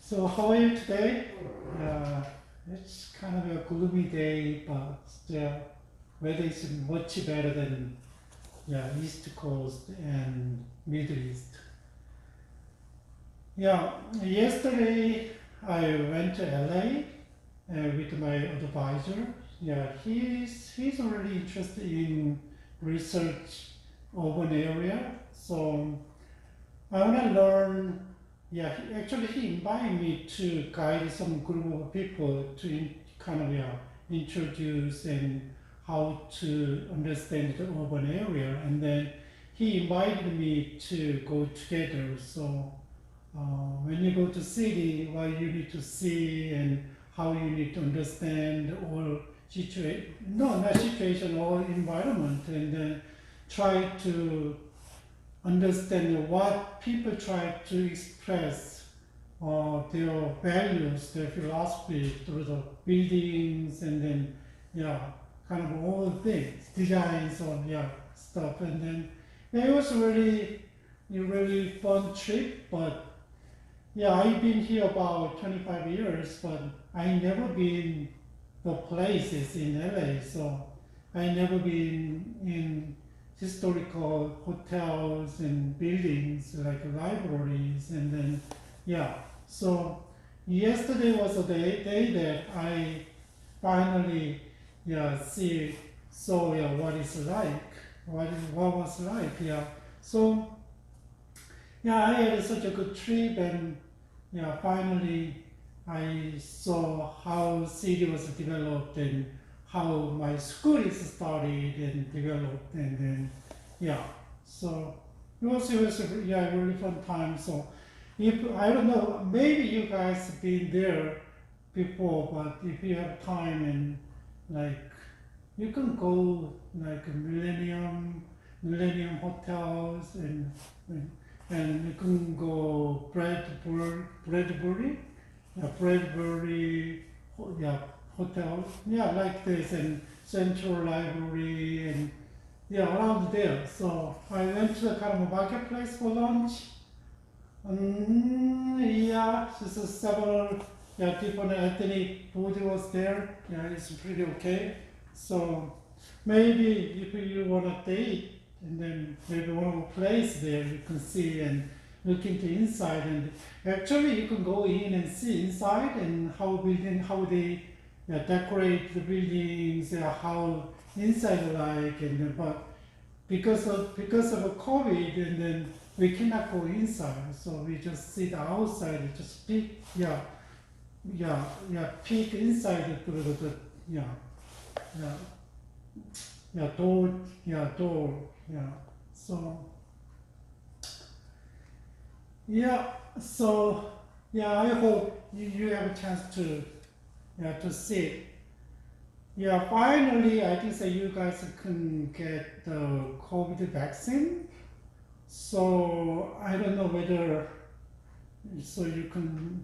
So how are you today? It's kind of a gloomy day, but still weather is much better than East Coast and Middle East. Yesterday I went to LA with my advisor. He's already interested in research urban area, so I want to learn. Actually, he invited me to guide some group of people to introduce and how to understand the urban area, and then he invited me to go together. So when you go to city, what you need to see and how you need to understand all situation, no, not situation, all environment, and then try to understand what people try to express their values, their philosophy through the buildings, and then kind of all things, designs or stuff, and then it was really fun trip. But I've been here about 25 years, but I never been the places in LA, so I never been in historical hotels and buildings like libraries, and then so yesterday was a day that I finally saw what it's like, what was like. So I had such a good trip, and finally I saw how city was developed and how my school is started and developed, and then so it was a really fun time. So if I don't know, maybe you guys have been there before, but if you have time, and like you can go like Millennium hotels, and you can go Bradbury, hotel, like this, and Central Library, and around there. So I went to the kind of marketplace for lunch. Just several different ethnic food was there. It's pretty okay. So maybe if you want to date, and then maybe one of the place there you can see and look into inside, and actually you can go in and see inside and how they decorate the buildings, how inside like, and then, but because of COVID, and then we cannot go inside, so we just sit outside, just peek, peek inside through the door, So I hope you have a chance to see. Finally, I think that you guys can get the COVID vaccine. So I don't know whether so you can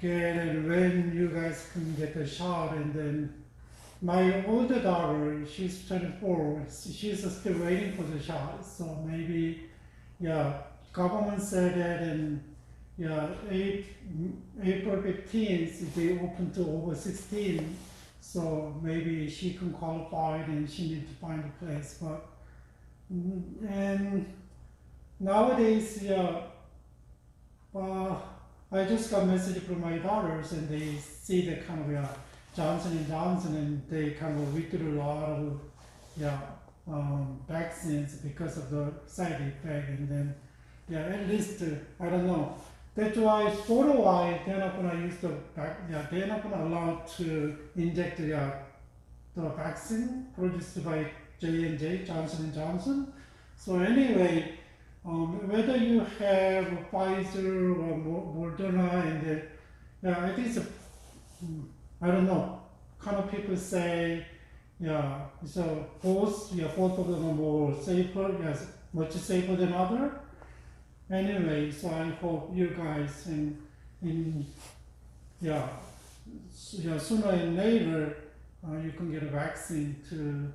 get it when you guys can get the shot, and then my older daughter, she's 24. She's still waiting for the shot. So maybe, government said that, and April 15th they open to over 16. So maybe she can qualify, and she needs to find a place. But and nowadays, I just got message from my daughters, and they see the kind of Johnson & Johnson, and they kind of withdrew a lot of vaccines because of the side effect, and then at least I don't know. That's why for a while they're not gonna use they're not gonna allow to inject the vaccine produced by J&J, Johnson & Johnson. So anyway, whether you have Pfizer or Moderna, and I think it's I don't know. Kind of people say, so both of them are more safer, much safer than other. Anyway, so I hope you guys sooner and later you can get a vaccine to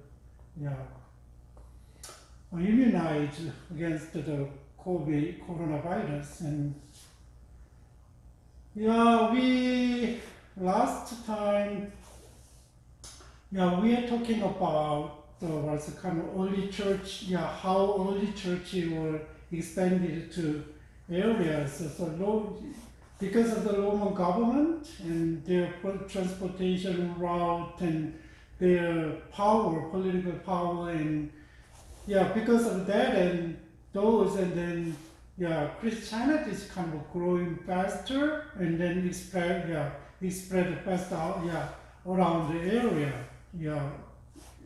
immunize against the coronavirus, and Yeah, we last time, yeah, we are talking about the what's the kind of early church, yeah, how early church were expanded to areas. Because of the Roman government and their transportation route and their power, political power, and yeah, because of that and those, and then yeah, Christianity is kind of growing faster, and then it spread fast out, yeah, around the area, yeah,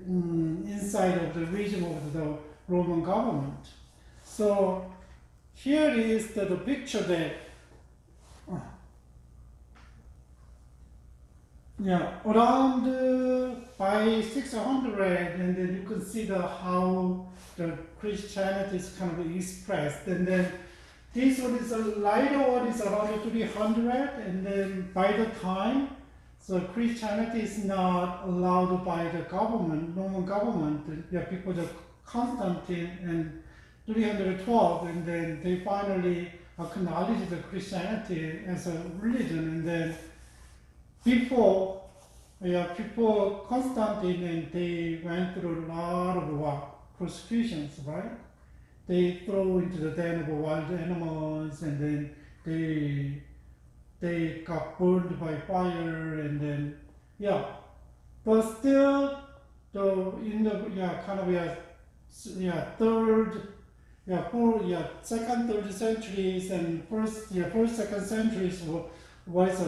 inside of the region of the Roman government. So here is the picture that yeah, around by 600, and then you can see how the Christianity is kind of expressed, and then this one is a lighter one is around 300, and then by the time, so Christianity is not allowed by the government, Roman government, yeah, because of Constantine and 312, and then they finally acknowledged the Christianity as a religion, and then before, yeah, before Constantine, and they went through a lot of persecutions, right? They throw into the den of wild animals, and then they got burned by fire, and then yeah. But still, though in the yeah kind of third second third centuries and first second centuries was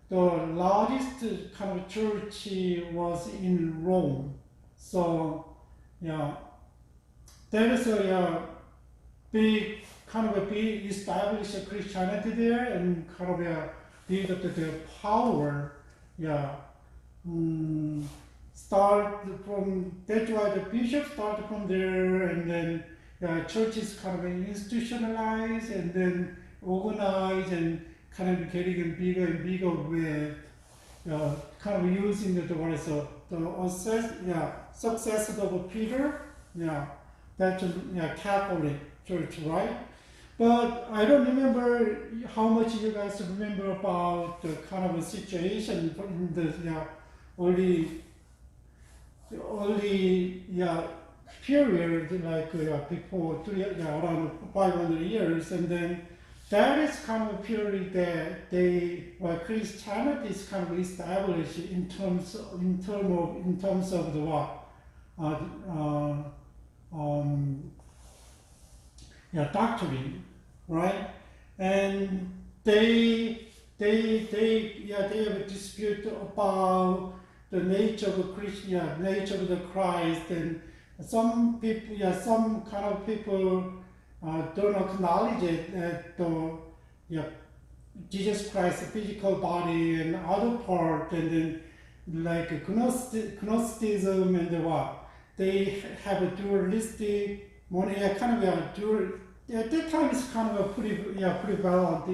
the largest kind of church was in Rome. So yeah, there is a big kind of a big established Christianity there, and kind of build up their power. Yeah, start from that's why the bishops start from there, and then churches kind of institutionalized and then organized and kind of getting bigger and bigger with kind of using the what is success of Peter, yeah, that's Catholic church, right? But I don't remember how much you guys remember about the kind of a situation in the early period, like before around 500 years, and then that is kind of a period that Christianity is kind of established in terms of the what doctrine, right? And they have a dispute about the nature of nature of the Christ, and some people, some kind of people don't acknowledge it that the Jesus Christ's physical body and other part, and then like Gnosticism and the what they have a dualistic, kind of a dual. At that time, it's kind of a pretty prevalent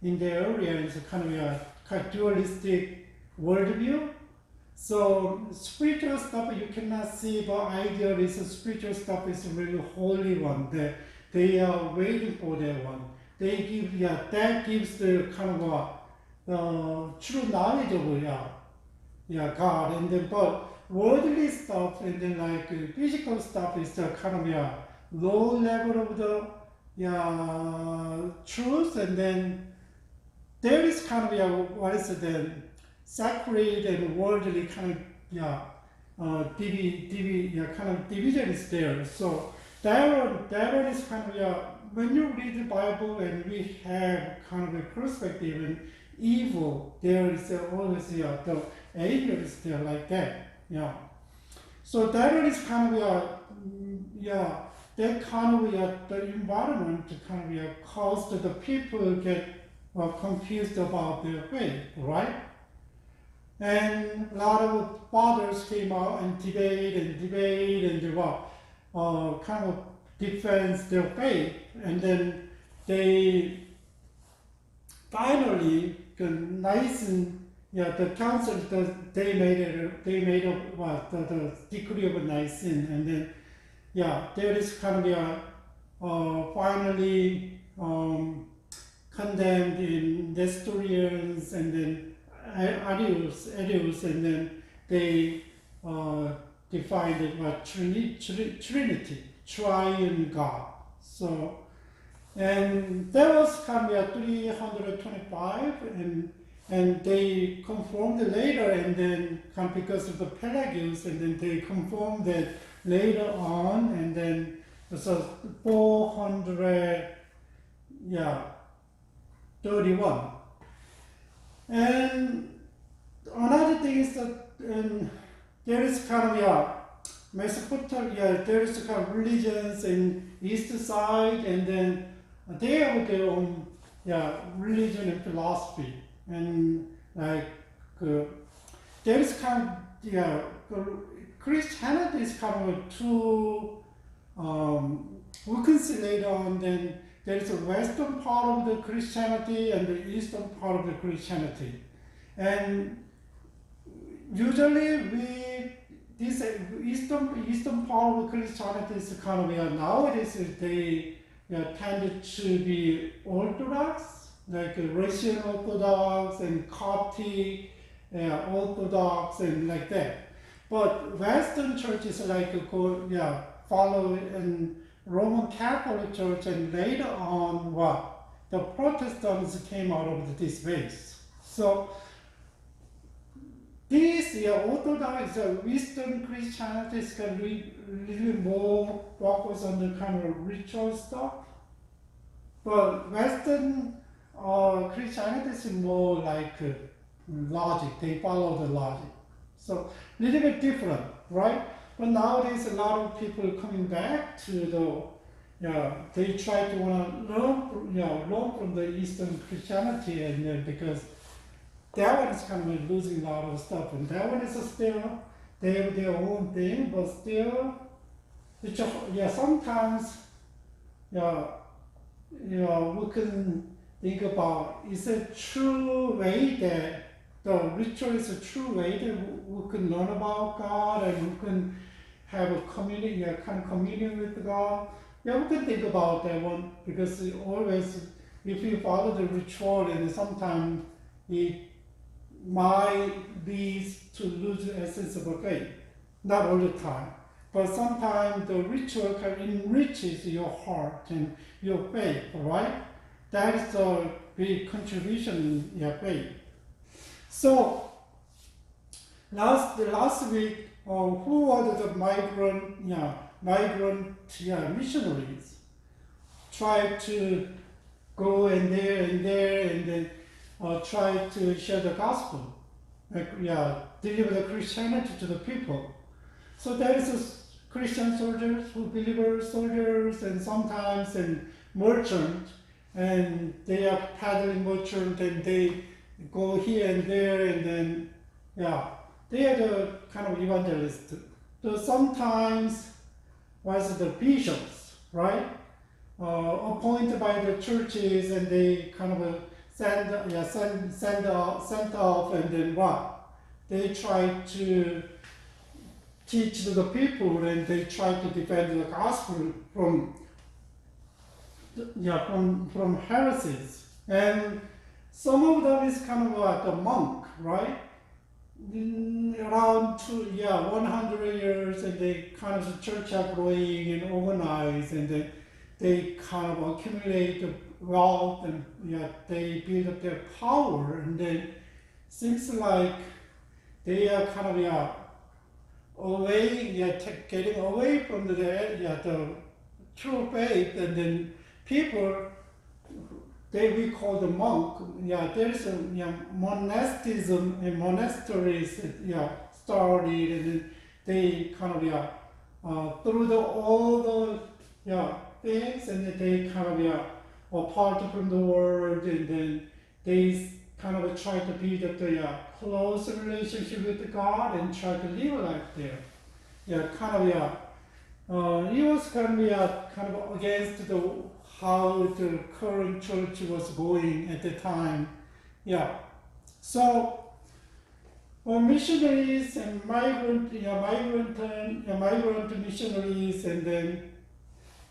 in the area. It's a kind of dualistic worldview. So spiritual stuff you cannot see, but ideal is spiritual stuff is really holy one. They are waiting for that one. They give that gives the kind of true knowledge of God, and then but worldly stuff and then like physical stuff is the kind of low level of the truth, and then there is kind of what is it then sacred and worldly kind of kind of division is there. So that one is kind of when you read the Bible and we have kind of a perspective and evil, there is always the anger is there like that. Yeah. So that one is kind of that kind of the environment kind of caused the people get confused about their faith, right? And a lot of fathers came out and debate and they were kind of defense their faith, and then they finally the council they made the decree of Nicene, and then there is kind of finally condemned in Nestorians and then Arius, and then they defined it as Trinity, triune God. So, and that was kind of 325, and they confirmed later, and then because of the Pelagius, and then they confirmed that later on, and then so 431. And another thing is that there is kind of Mesopotamia, there is kind of religions in east side, and then they have their own religion and philosophy, and like there is kind of Christianity is kind of two. We can see later on. Then there is a western part of the Christianity and the eastern part of the Christianity, and usually this eastern part of Christianity is kind of nowadays they tended to be Orthodox, like Russian Orthodox and Coptic Orthodox and like that. But Western churches like follow in Roman Catholic Church, and later on the Protestants came out of this base. So this Orthodox Eastern Christianity is kind of really more focused on the kind of ritual stuff, but Western Christianity is more like logic. They follow the logic. So a little bit different, right? But nowadays a lot of people coming back to they try to want to learn from the Eastern Christianity, and because that one is kind of losing a lot of stuff, and that one is still, they have their own thing, but still, it's sometimes, we can think about, is it true way that the ritual is a true way that we can learn about God, and we can have a community, kind of communion with God? We can think about that one, because always, if you follow the ritual, and sometimes it might lead to lose the essence of a faith. Not all the time, but sometimes the ritual can enriches your heart and your faith, right? That is a big contribution in your faith. So last week, who were the migrant missionaries? Tried to go in there, and then try to share the gospel, deliver the Christianity to the people. So there is Christian soldiers, believer soldiers, and sometimes merchant, and they are paddling merchant, and they go here and there, and then they are the kind of evangelists. So sometimes was the bishops, right? Appointed by the churches, and they kind of sent off, and then they try to teach to the people, and they try to defend the gospel from heresies. And some of them is kind of like a monk, right? Around 100 years, and they kind of the church are growing and organized, and then they kind of accumulate wealth, and they build up their power, and then seems like they are kind of away, getting away from the true faith, and then people we call the monk. There's a monasticism and monasteries started, and then they kind of through all the things, and then they kind of apart from the world, and then they kind of try to build up the close relationship with God and try to live a life there. It was kind of against how the current church was going at the time. So missionaries and migrant missionaries, and then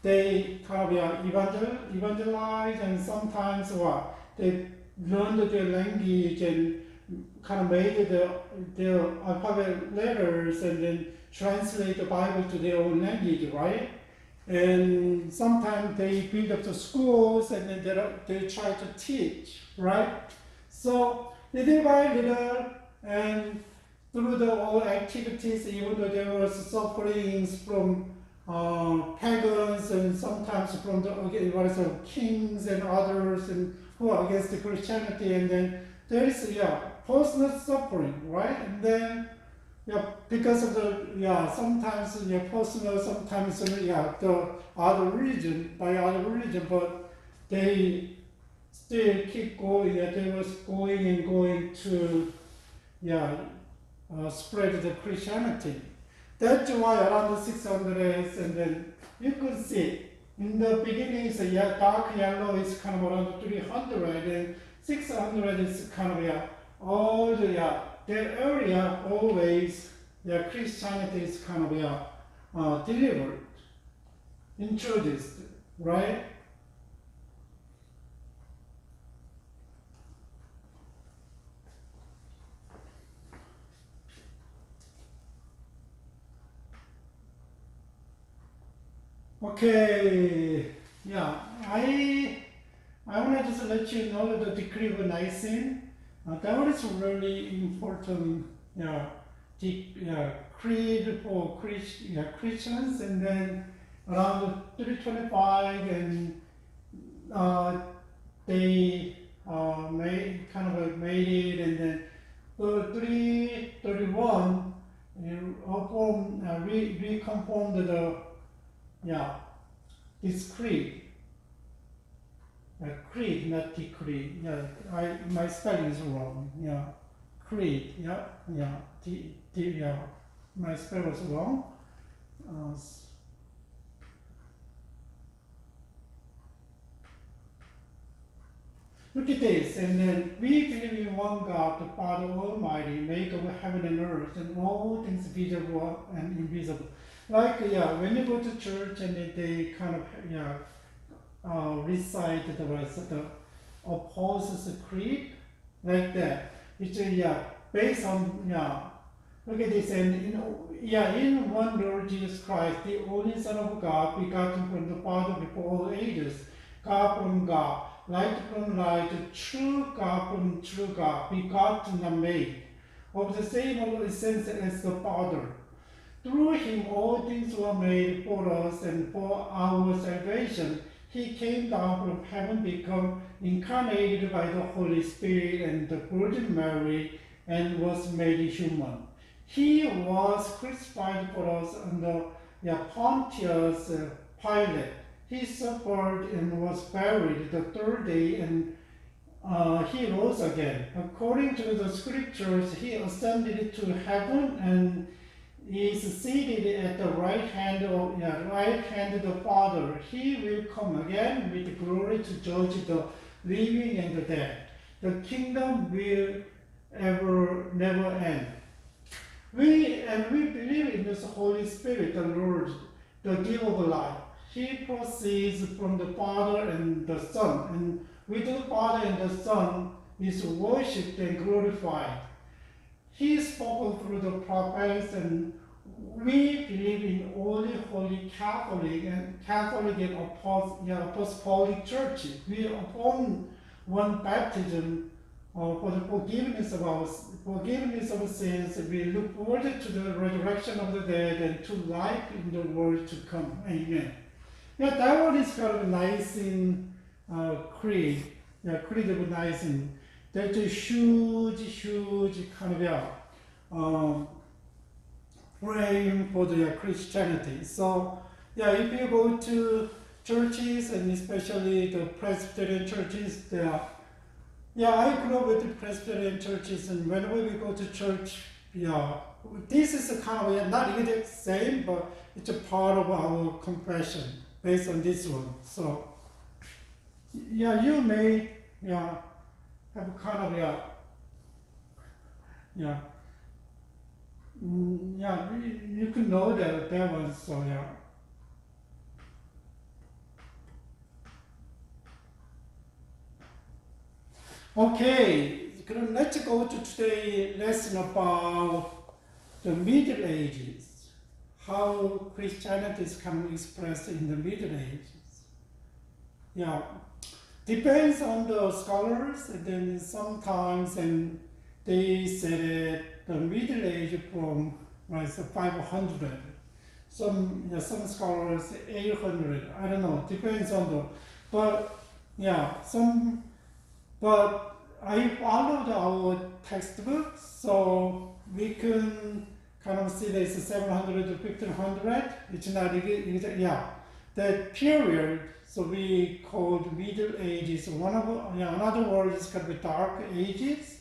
they kind of evangelize, and sometimes what they learned their language and kind of made their alphabet letters and then translate the Bible to their own language, right? And sometimes they build up the schools and then they try to teach, right? So little by little, and through the all activities, even though there was sufferings from pagans and sometimes from the kings and others and who are against the Christianity, and then there is personal suffering, right? And then because of the sometimes personal, sometimes the other religion by other religion, but they still keep going. They was going and going to spread the Christianity. That's why around the 600s, and then you could see in the beginning it's dark yellow is kind of around 300, and 600 is kind of all the that area always Christianity is kind of delivered, introduced, right? Okay, I want to just let you know the decree of Nicene. That was really important, creed for Christians, and then around 325, and they made it, and then 331 reconfirmed this creed. Creed, not decree. My spelling is wrong. Creed. My spell was wrong. Look at this, and then we believe in one God, the Father Almighty, maker of heaven and earth, and all things visible and invisible. Like when you go to church and they kind of recite the Apostles' Creed, like that. It's based on look at this, and in one Lord Jesus Christ, the only Son of God, begotten from the Father before all ages, God from God, light from light, true God from true God, begotten and made, of the same essence as the Father. Through him all things were made for us, and for our salvation he came down from heaven, become incarnated by the Holy Spirit and the Virgin Mary, and was made human. He was crucified for us under Pontius Pilate. He suffered and was buried the third day, and he rose again. According to the scriptures, he ascended to heaven and is seated at the right hand of the Father. He will come again with glory to judge the living and the dead. The kingdom will never end. We believe in this Holy Spirit, the Lord, the giver of life. He proceeds from the Father and the Son, and with the Father and the Son is worshipped and glorified. He is spoken through the prophets, and we believe in only holy Catholic and apostolic church. We affirm one baptism for the forgiveness of sins. We look forward to the resurrection of the dead and to life in the world to come. Amen. That one is kind of Nicene creed. Creed of Nicene. That's a huge kind of praying for the Christianity. So if you go to churches, and especially the Presbyterian churches, I grew up with the Presbyterian churches, and whenever we go to church, this is a kind of not exactly the same, but it's a part of our confession based on this one. So you may have kind of you can know that one. So Okay, let's go to today's lesson about the Middle Ages. How Christianity is kind of expressed in the Middle Ages. Yeah, depends on the scholars, and then sometimes and they said the Middle Age from 500. Some scholars 800. I don't know. Depends on the, but but I followed our textbook, so we can kind of see this 700 to 1500. It's not that period. So we called Middle Ages. Another word is going to be Dark Ages.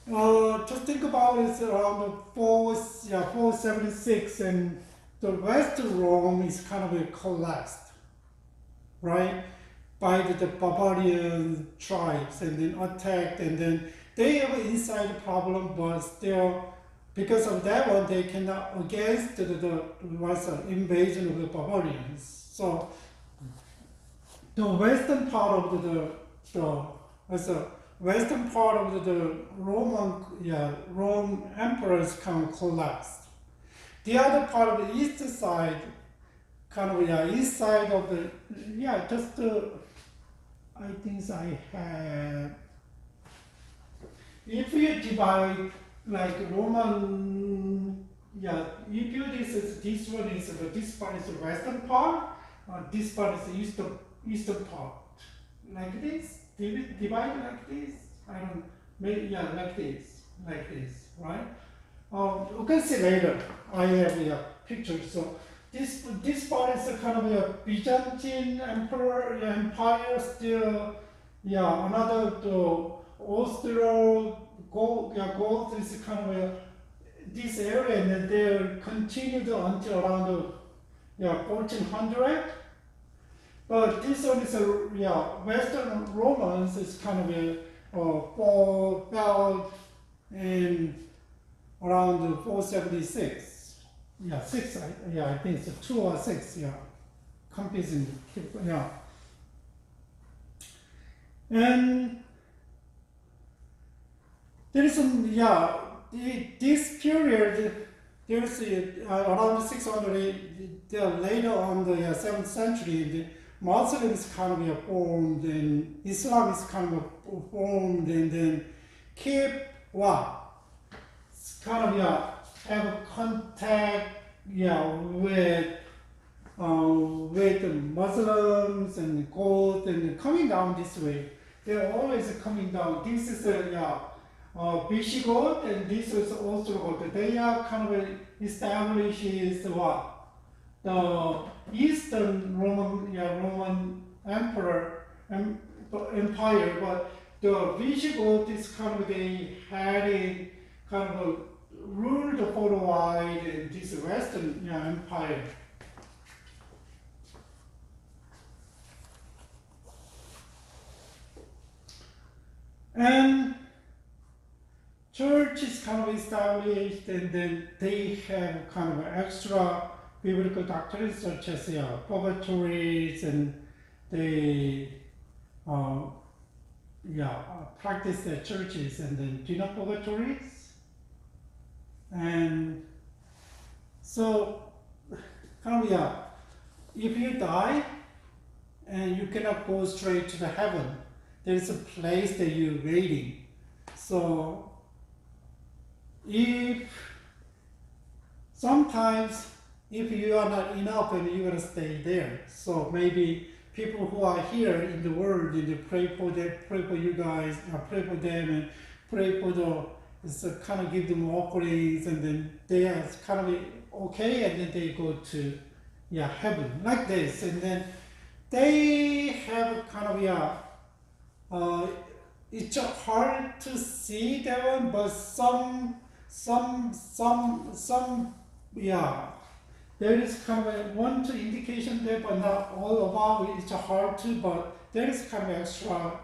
Just think about it, it's around 476, and the Western Rome is kind of collapsed, right? By the barbarian tribes, and then attacked, and then they have an inside problem, but still, because of that one, they cannot against the invasion of the barbarians. So the western part of western part of the Rome emperors kind of collapsed. The other part of the east side, east side of the I think I have. If you divide like Roman, if you this one is this part is the western part, this part is the eastern part, like this. Divide like this. I don't. Maybe like this, right? You can see later. I have a picture. So this part is a kind of a Byzantine empire still. Another Austro Gold is kind of this area, and then they continued until around 1400. But this one is Western Romans is kind of fell in around 476. Six. I think it's 2 or 6. Confusing. And there is some this period. There's around 600. Later on the 7th century. The Muslims kind of formed, and Islam is kind of formed, and then keep have contact with the Muslims and gold, and coming down this way. They're always coming down. This is Visigoth, and this is Ostrogoth. They are kind of establishes the Eastern Roman Empire, but the Visigoth is kind of they had a kind of ruled for a while in this Western empire. And church is kind of established, and then they have kind of extra biblical doctrines such as purgatories, and they practice their churches, and then do not purgatories. And so if you die and you cannot go straight to the heaven, there is a place that you're waiting. So sometimes if you are not enough, and you're gonna stay there. So maybe people who are here in the world, and they pray for them, pray for you guys, pray for them, and pray for kind of give them offerings, and then they are kind of okay, and then they go to heaven like this, and then they have kind of it's hard to see that one, but some there is kind of one to indication there, but not all about it. It's hard to, but there is kind of extra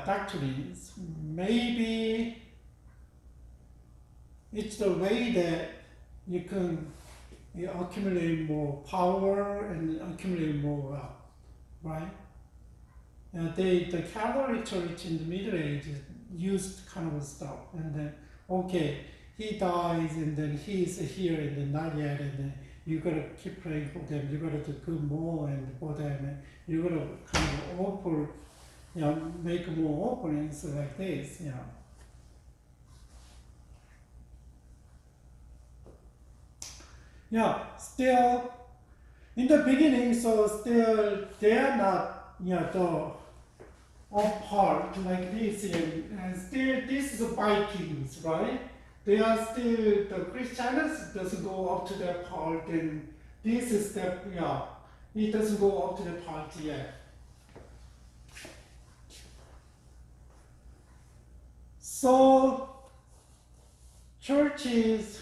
doctrines. Maybe it's the way that you can accumulate more power and accumulate more wealth, right? The Catholic Church in the Middle Ages used kind of stuff, and then okay, he dies, and then he's here, and then not yet, and then you gotta keep praying for them. You gotta do good more and for them, and you gotta kind of offer, make more offerings like this, still in the beginning, so still they are not, the apart like this, and still this is Vikings, right? They are still, the Christians doesn't go up to that part, and this is the, it doesn't go up to the part yet. So, churches,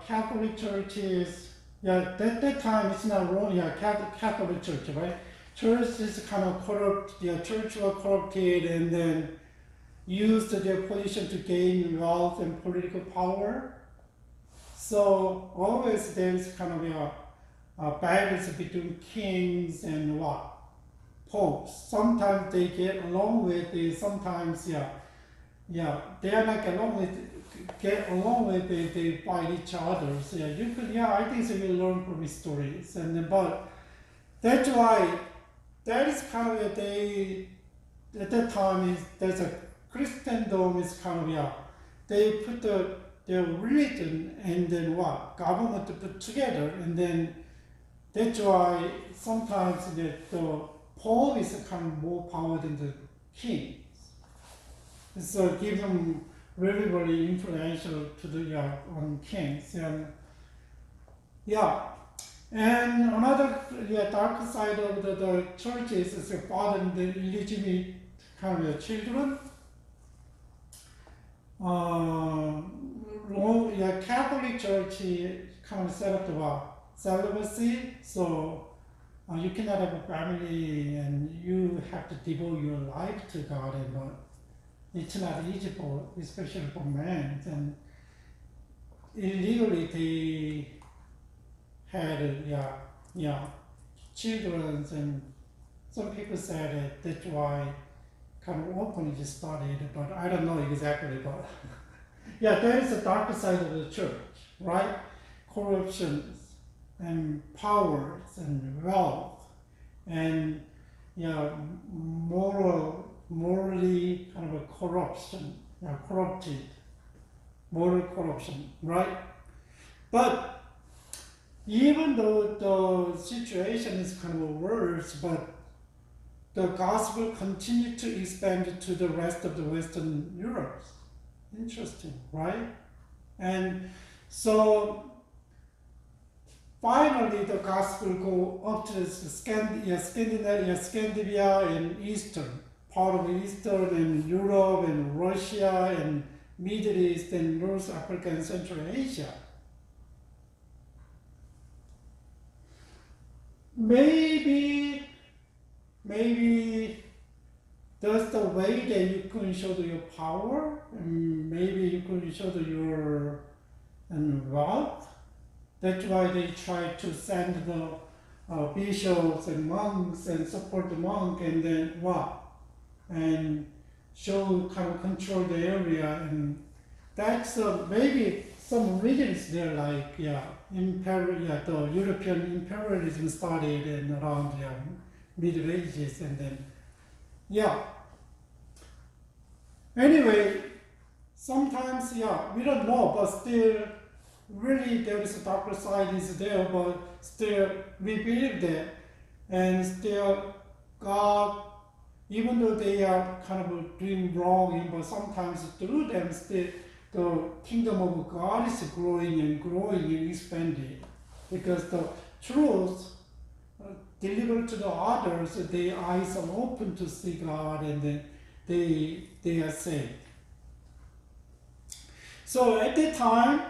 Catholic churches, that time it's not wrong, Catholic church, right? Church is kind of corrupt, church was corrupted and then used their position to gain wealth and political power. So always there's kind of a balance between kings and what? Popes. Sometimes they get along with it, sometimes, they are not get along with it, they fight each other. So you could, I think so you learn from his stories. And but that's why that is kind of at that time there's a Christendom is kind of they put their religion and then what government to put together, and then that's why sometimes the Pope is kind of more power than the king. So give them really, really influential to the on kings. And and another dark side of the churches is fathering the illegitimate kind of children. Catholic Church kind of set up the celibacy, so you cannot have a family and you have to devote your life to God, and it's not easy for, especially for men. And illegally they had children, and some people said that that's why kind of orphanage started, but I don't know exactly. But there is a darker side of the church, right? Corruptions and powers and wealth and morally kind of a corruption, corrupted, moral corruption, right? But even though the situation is kind of worse, but the gospel continued to expand to the rest of the Western Europe. Interesting, right? And so finally the gospel go up to Scandinavia and Eastern, part of Eastern and Europe and Russia and Middle East and North Africa and Central Asia. Maybe that's the way that you can show your power, and maybe you can show your wealth. That's why they try to send the bishops and monks and support the monk, and then and show kind of control the area, and that's maybe some regions there, like the European imperialism started in around Middle Ages, and then Anyway, sometimes we don't know, but still, really there is a darker side is there, but still we believe that, and still God, even though they are kind of doing wrong, but sometimes through them still the kingdom of God is growing and expanding, because the truth delivered to the others, their eyes are open to see God, and then they are saved. So at that time,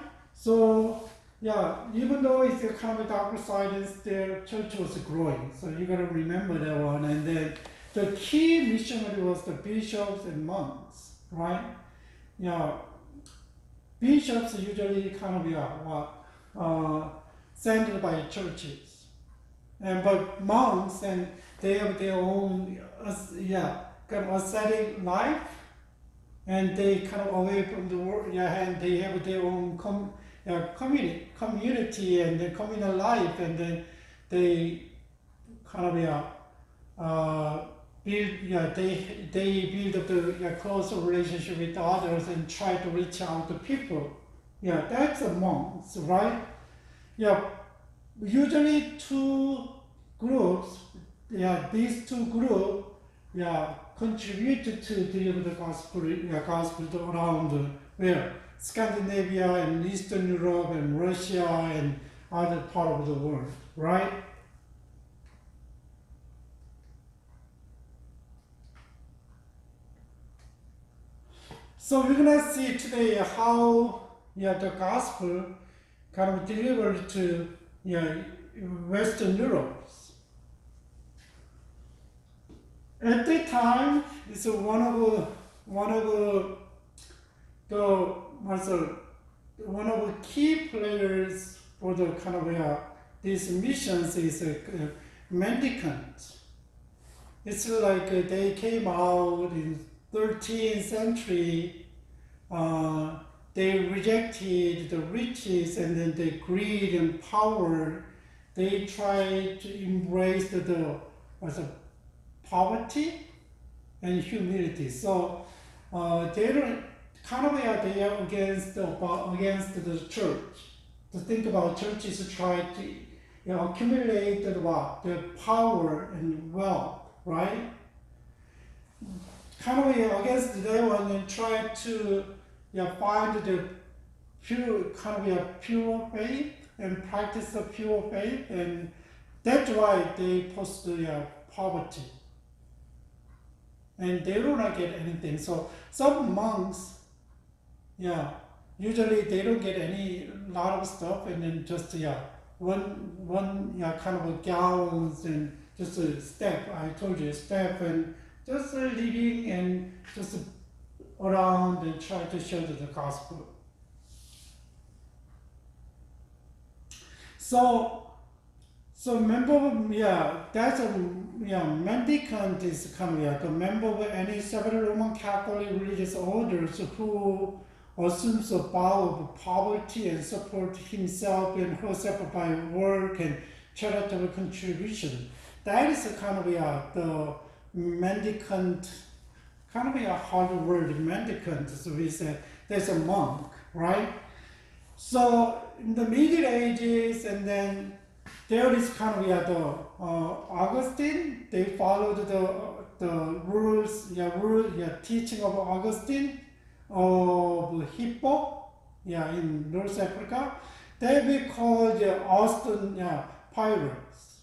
even though it's a kind of darker side, the church was growing. So you gotta remember that one. And then the key missionary was the bishops and monks, right? Bishops usually kind of sent by churches. And but monks, and they have their own, kind of ascetic life, and they kind of away from the world, and they have their own community and the communal life, and then they kind of build, they build up the close relationship with others and try to reach out to people. Yeah, that's a monks, right? Yeah, usually two groups, these two groups, contributed to deliver the gospel, gospel around where Scandinavia and Eastern Europe and Russia and other part of the world, right? So we're gonna see today how the gospel kind of delivered to Western Europe. At that time, it's one of the key players for the kind of these missions is mendicant. It's like they came out in 13th century. They rejected the riches and then the greed and power. They tried to embrace the poverty and humility. So they don't kind of they are against the church. To think about churches to try to accumulate the power and wealth, right? Kind of against that one and try to find the pure faith and practice the pure faith, and that's why they post the poverty. And they do not get anything. So some monks, usually they don't get any lot of stuff, and then just one kind of gowns and just a step. I told you, step and just living and just around and try to share the gospel. So member, that's a mendicant is kind of the member of any several Roman Catholic religious orders who assumes a vow of poverty and support himself and herself by work and charitable contribution. That is a kind of the mendicant, kind of a hard word, mendicant. So we say there's a monk, right? So in the Middle Ages, and then there is kind of the Augustine. They followed the rules, teaching of Augustine of Hippo, in North Africa. They be called Austin pirates.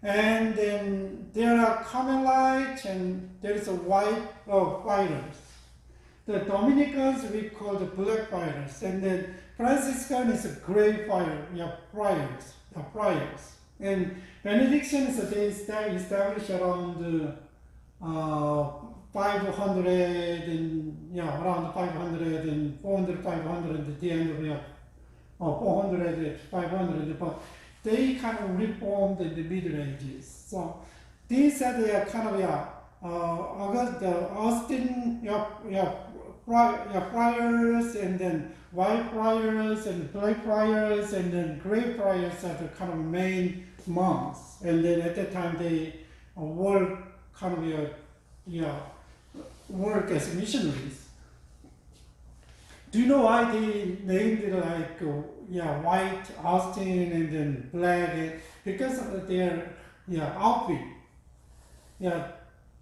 And then there are Carmelites, and there is a white friars. The Dominicans we call the black friars, and then Franciscan is a gray friars. And Benedictines they established around 500 and around 500 and 400, 500 at the end of 400, 500, but they kind of reformed in the Middle Ages. So these are the kind of the Austin friars, and then white friars and black friars, and then gray friars are the kind of main monks. And then at that time they work kind of work as missionaries. Do you know why they named it like white Austin and then black? Because of their outfit.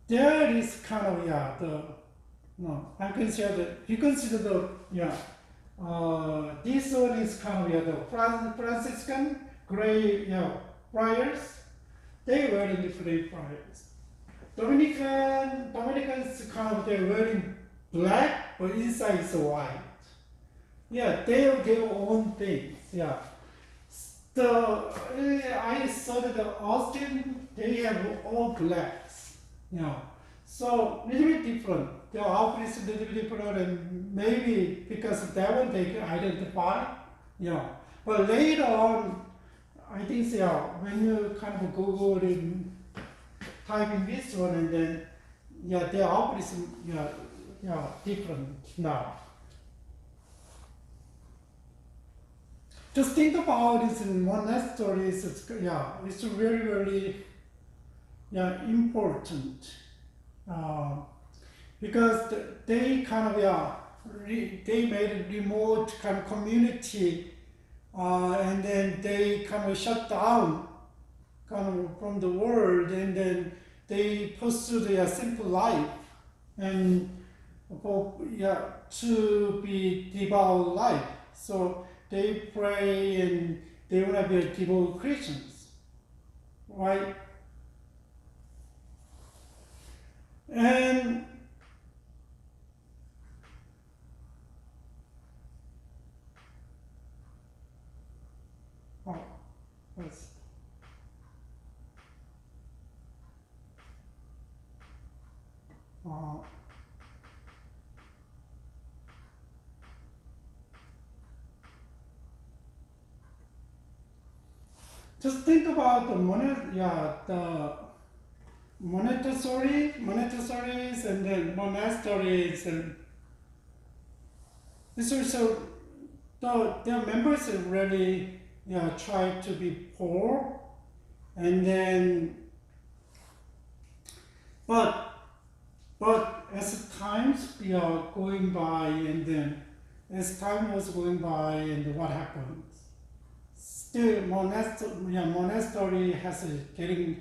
There is kind of I consider that you consider this one is kind of the Franciscan gray friars. They wearing the gray friars. Dominicans kind of they're wearing black, but inside is white. They have their own things. I saw that the Austin they have all blacks. So little bit different. Their outfit is a little bit different, and maybe because of that one they can identify. But later on, I think so, yeah, when you kind of Google and type in this one, and then yeah, the output is different now. Just think about this monasteries. It's really important because they kind of they made a remote kind of community, and then they kind of shut down kind of from the world, and then they pursue their simple life and to be devout life. So they pray and they want to be devout Christians, right? And let's just think about the monasteries and then monasteries, and this also their members really try to be poor, and then but as times going by, and then as time was going by, and what happens? Still, monastery has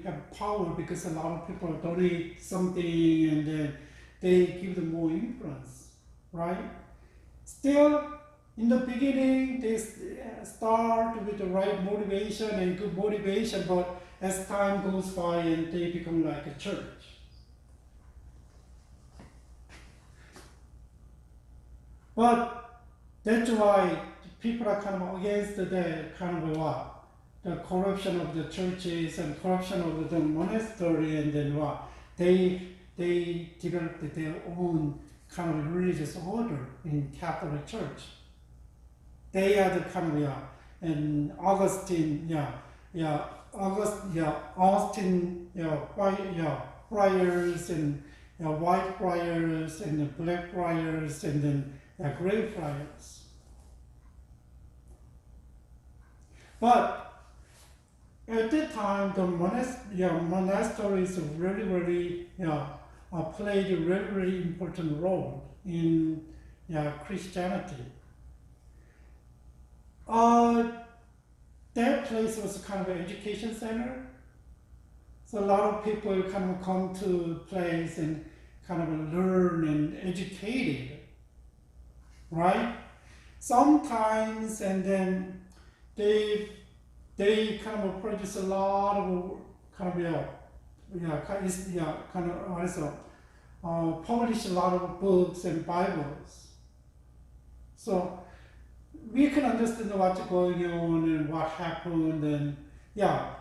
have power because a lot of people donate something, and then they give them more influence, right? Still, in the beginning, they start with the right motivation and good motivation, but as time goes by, and they become like a church. But that's why people are kind of against the kind of the corruption of the churches and corruption of the monastery, and then they developed their own kind of religious order in Catholic Church. They are the kind of and Augustine, friars, and white friars, and the black friars, and then gray friars. But at that time, the monasteries really played a very important role in Christianity. That place was kind of an education center. So a lot of people kind of come to a place and kind of learn and educated, right? Sometimes, and then they kind of produce a lot of kind of publish a lot of books and Bibles. So we can understand what's going on and what happened, and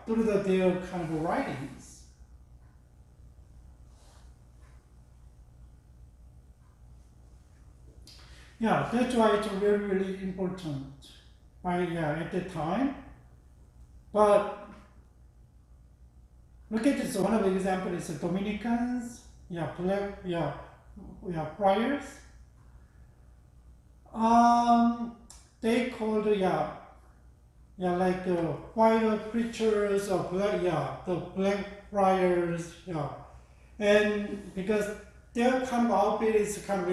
through their kind of writings. That's why it's really important. At the time. But look at this. One of the examples is Dominicans, friars. They called like the white preachers or the black friars, and because their kind of outfit is kind of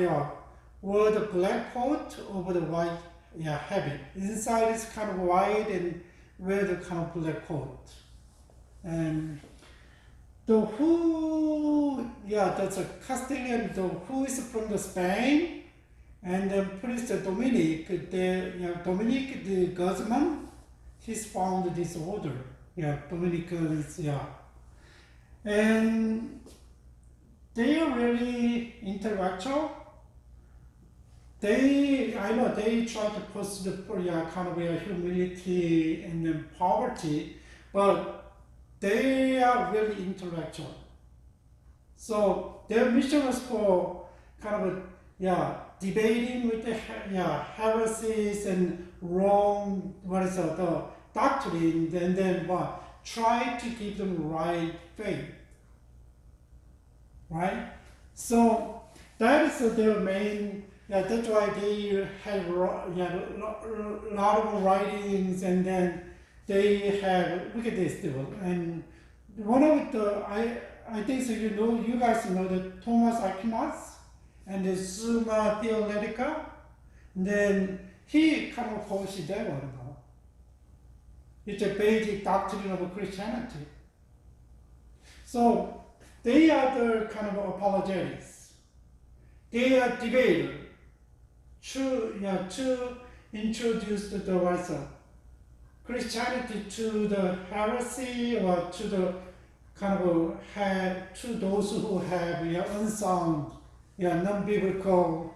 wear the black coat over the white habit. Inside is kind of white, and wear the kind of black coat. And that's a Castilian, who is from the Spain, and then Priest Dominic, Dominic de Guzman, he's founded this order, Dominicans, and they are really intellectual. They try to pursue the kind of humility and then poverty, but they are really intellectual. So their mission was for kind of debating with the heresies and wrong doctrine, and then what? Try to give them right faith, right? So that is their main. Yeah, that's why they have a lot of writings, and then they have look at this too. And one of the I think so. You guys know the Thomas Aquinas and the Summa Theoretica. And then he kind of posted that one. It's a basic doctrine of Christianity. So they are the kind of apologetics. They are debater to introduce the words of Christianity to the heresy or to the kind of to those who have unsound, non-biblical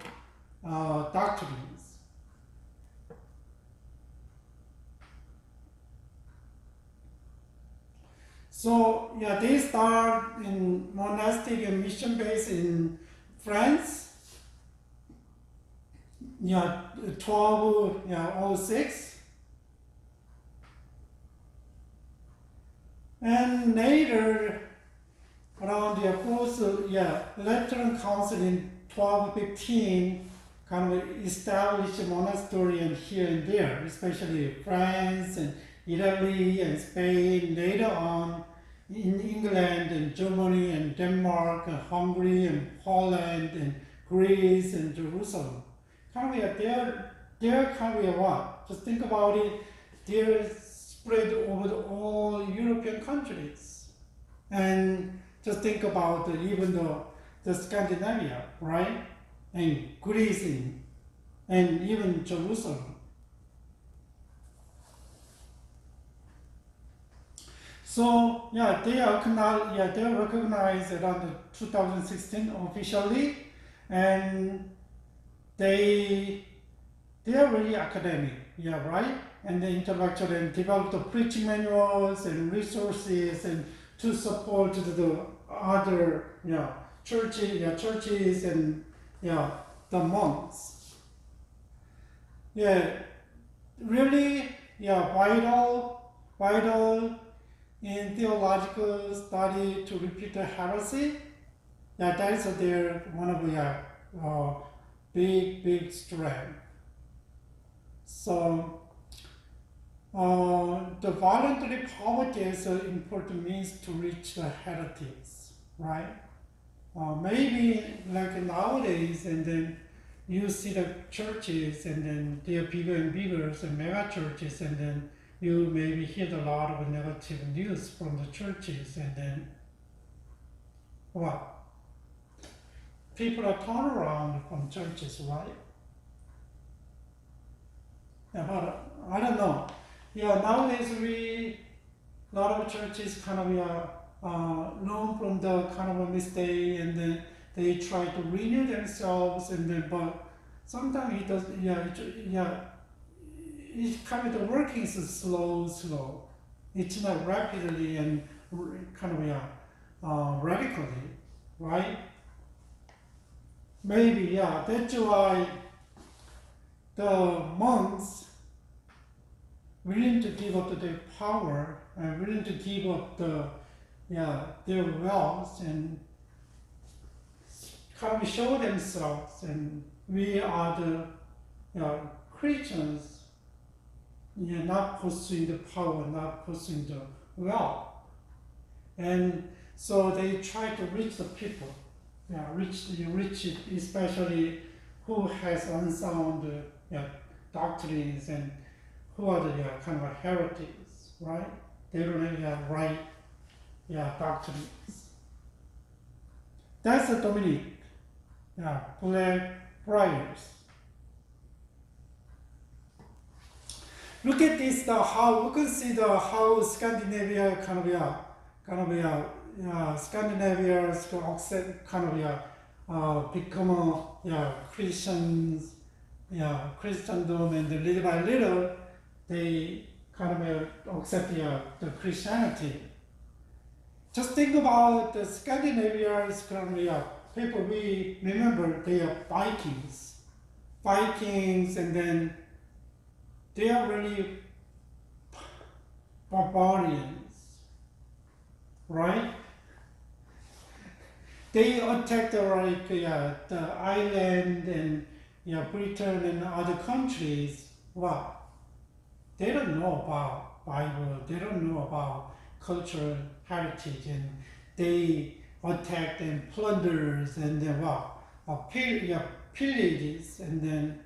doctrines. So they start in monastic and mission base in France. 1206. And later, around the Lateran Council in 1215, kind of established a monastery here and there, especially France and Italy and Spain. Later on, in England and Germany and Denmark and Hungary and Poland and Greece and Jerusalem. Kind of they're kind of what? Just think about it. They're spread over all European countries. And just think about even the Scandinavia, right? And Greece and even Jerusalem. So they are recognized around 2016 officially, and they are really academic, right? And they intellectual and develop the preaching manuals and resources and to support the other churches and the monks. Really vital in theological study to refute the heresy. That is their one of their big strength. So the voluntary poverty is an important means to reach the heretics, right? Maybe like nowadays, and then you see the churches, and then they are bigger and bigger, and mega churches, and then you maybe hear a lot of negative news from the churches, and then what? People are turned around from churches, right? I don't know. Nowadays a lot of churches kind of learn from the kind of a mistake, and then they try to renew themselves, and then but sometimes it does. It's kind of the working is slow. It's not rapidly and kind of radically, right? Maybe that's why the monks willing to give up their power and willing to give up their wealth and kind of show themselves, and we are the Christians. Not pursuing the power, not pursuing the wealth. And so they try to reach the people, reach it, especially who has unsound doctrines and who are the kind of heretics, right? They don't have right doctrines. That's the Dominic, Black Friars. Look at this, how we can see how Scandinavia Scandinavians become Christians, Christendom, and little by little they kind of accept the Christianity. Just think about the Scandinavians, people we remember they are Vikings, and then they are really barbarians, right? They attacked like the island and Britain and other countries. Well, they don't know about Bible. They don't know about cultural heritage, and they attacked and plunders and then pillages, and then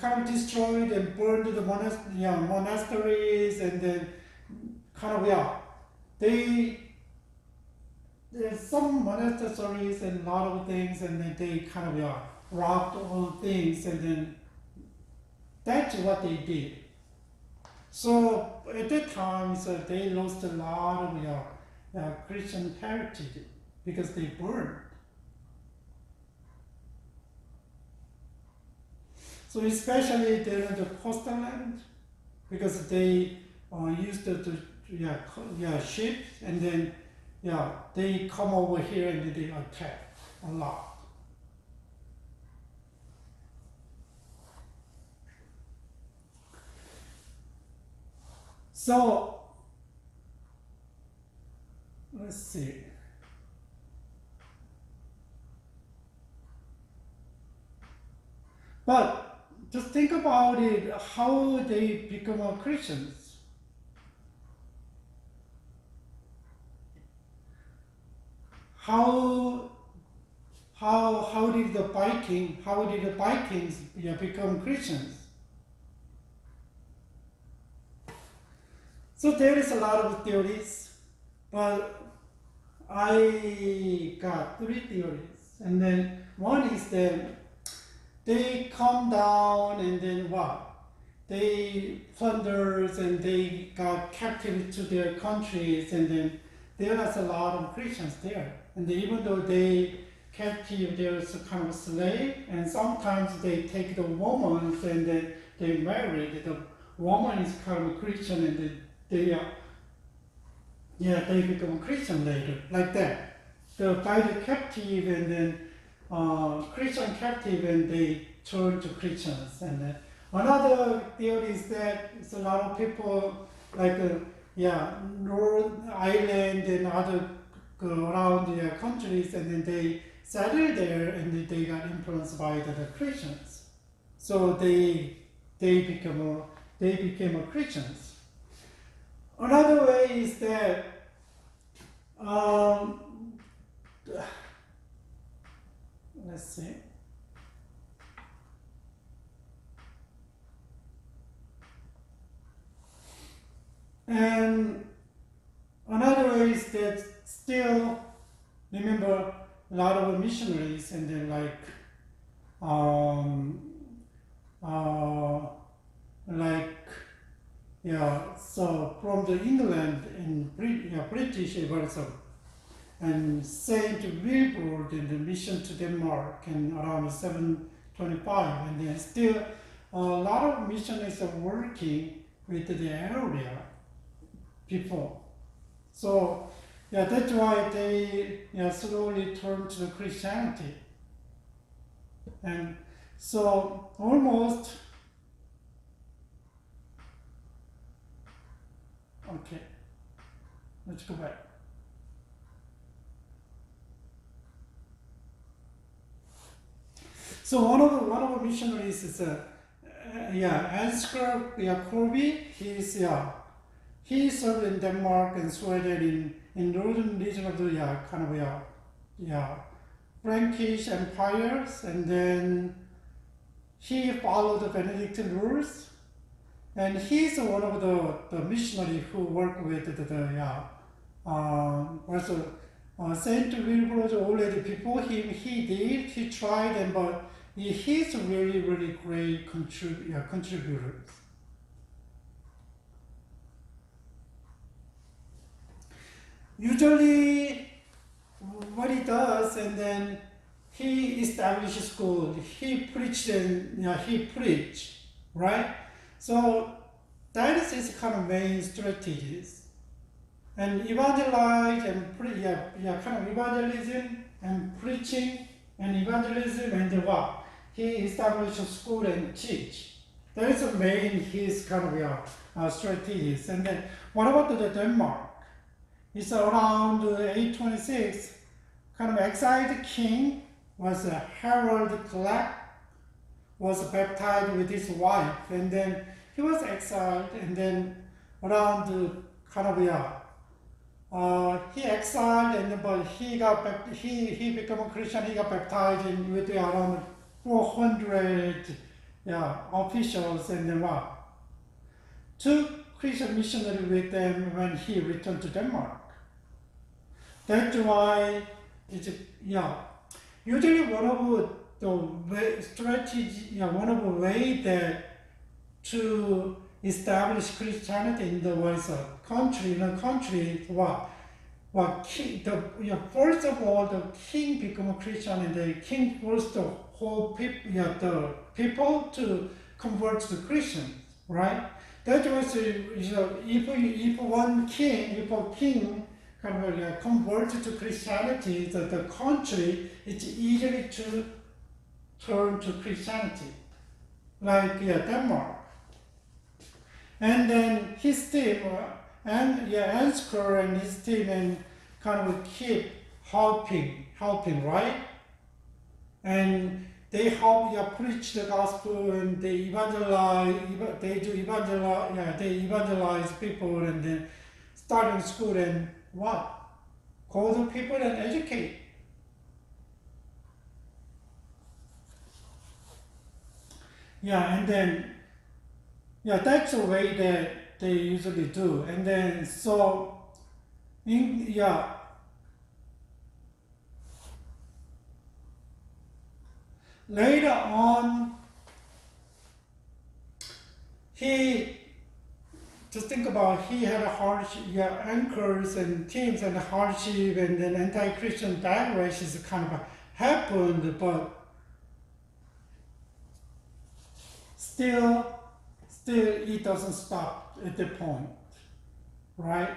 kind of destroyed and burned the monasteries, and then kind of there's some monasteries and a lot of things, and then they kind of robbed all things, and then that's what they did. So at that time, so they lost a lot of Christian heritage because they burned. So especially there in the coastal land, because they used to ships, and then they come over here and they attack a lot. So let's see. But just think about it, how they become Christians. How did the Vikings become Christians? So there is a lot of theories, but I got 3 theories. And then one is that they come down and then they plunders and they got captive to their countries, and then there was a lot of Christians there. And even though they captive, there's a kind of slave, and sometimes they take the woman and then they marry. The woman is kind of a Christian, and they become Christian later, like that. By the captive and then Christian captive, and they turn to Christians. And another theory is that it's a lot of people like North Island and other around the countries, and then they settled there, and they got influenced by the Christians. So they became Christians. Another way is that let's see. And another way is that still, remember, a lot of missionaries, and then so from the England and British also, and Saint Wilbrod in the mission to Denmark in around 725, and then still a lot of missionaries are working with the area before. So that's why they slowly turn to Christianity. And so almost, okay, let's go back. So one of the missionaries is Ansgar Corby. He served in Denmark and Sweden in northern region of the Frankish empires, and then he followed the Benedictine rules, and he's one of the missionary who worked with also Saint Wilbrod already before him. He tried, and but he's really great contributors. Usually, what he does, and then he establishes school. He preached, and he preached, right? So that is his kind of main strategies. And evangelize and kind of evangelism and preaching and evangelism, and he established a school and teach. that is the main his kind of strategies. And then what about the Denmark? It's around 826. Kind of exiled king was Harold Clark, was baptized with his wife, and then he was exiled, and then around he exiled, and then, but he became a Christian. He got baptized with around 400 officials, and then took Christian missionary with them when he returned to Denmark. That's why usually one of the strategy, one of the way that to establish Christianity in the country, first of all, the king become a Christian, and the king forced the whole people, the people to convert to Christians, right? That was, if a king converted to Christianity, the country is easily to turn to Christianity, like Denmark. And then his team, Ansgar and his team, and kind of keep helping, right? And they help preach the gospel, and they evangelize people, and then starting school and call the people and educate. And then that's the way that they usually do. And then later on, just think about, he had a hardship, anchors and teams and hardship, and then anti-Christian backlashes kind of happened, but still it doesn't stop at the point, right?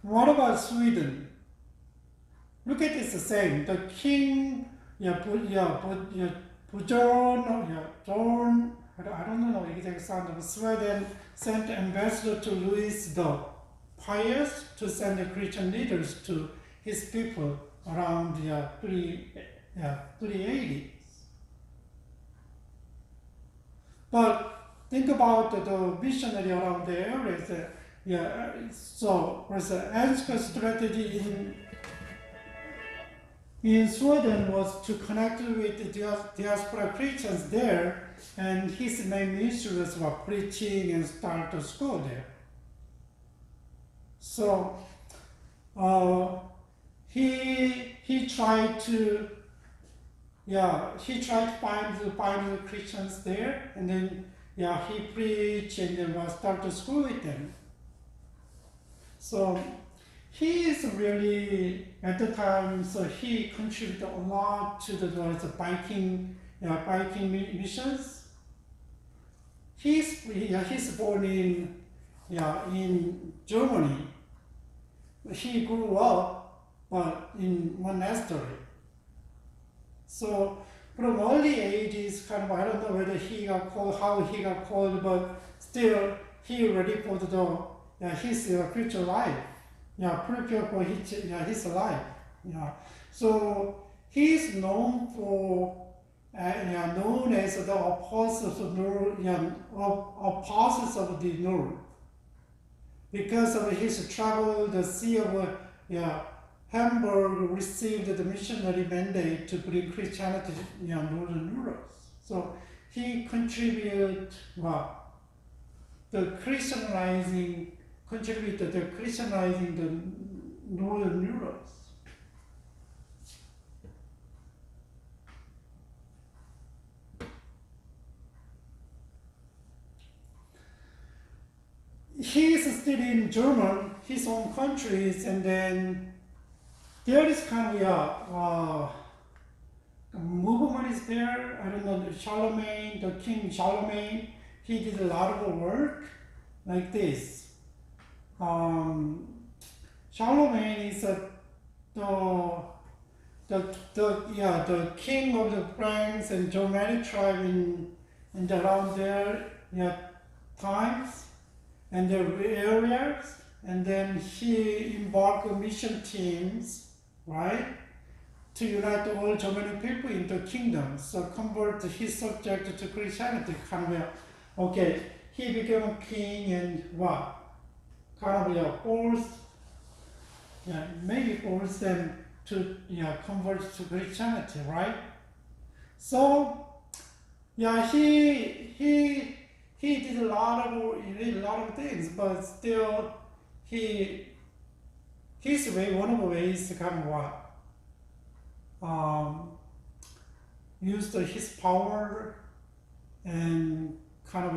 What about Sweden? Look at this the same. The king, John, I don't know the exact sound of Sweden, sent ambassador to Louis the Pious to send the Christian leaders to his people around 380. But think about the missionary around the areas. So was Ansgar's strategy in Sweden was to connect with the diaspora Christians there, and his main ministry was preaching and start a school there. So he tried to find the Christians there, and then he preached and then start a school with them. So he is really, at the time, so he contributed a lot to the biking missions. He's born in Germany. He grew up in monastery. So from early ages, I don't know whether he got called, how he got called, but still he ready for his future life. Prepare for his life. So he is known known as the apostles of the North, because of his travel. The See of Hamburg received the missionary mandate to bring Christianity to Northern Europe. So he contributed the Christianizing the Northern Europe. He is still in German, his own countries, and then there is kind of movement is there. I don't know, Charlemagne, the King Charlemagne, he did a lot of work like this. Charlemagne is the king of the Franks and Germanic tribe and around their times and their areas, and then he embarked on mission teams, right, to unite all Germanic people into kingdom. So convert his subject to Christianity. Kind of, okay, he became a king and what? Kind of forced, maybe forced them to convert to Christianity, right? So he did a lot of things, but still his way, one of the ways, kind of what, used his power and kind of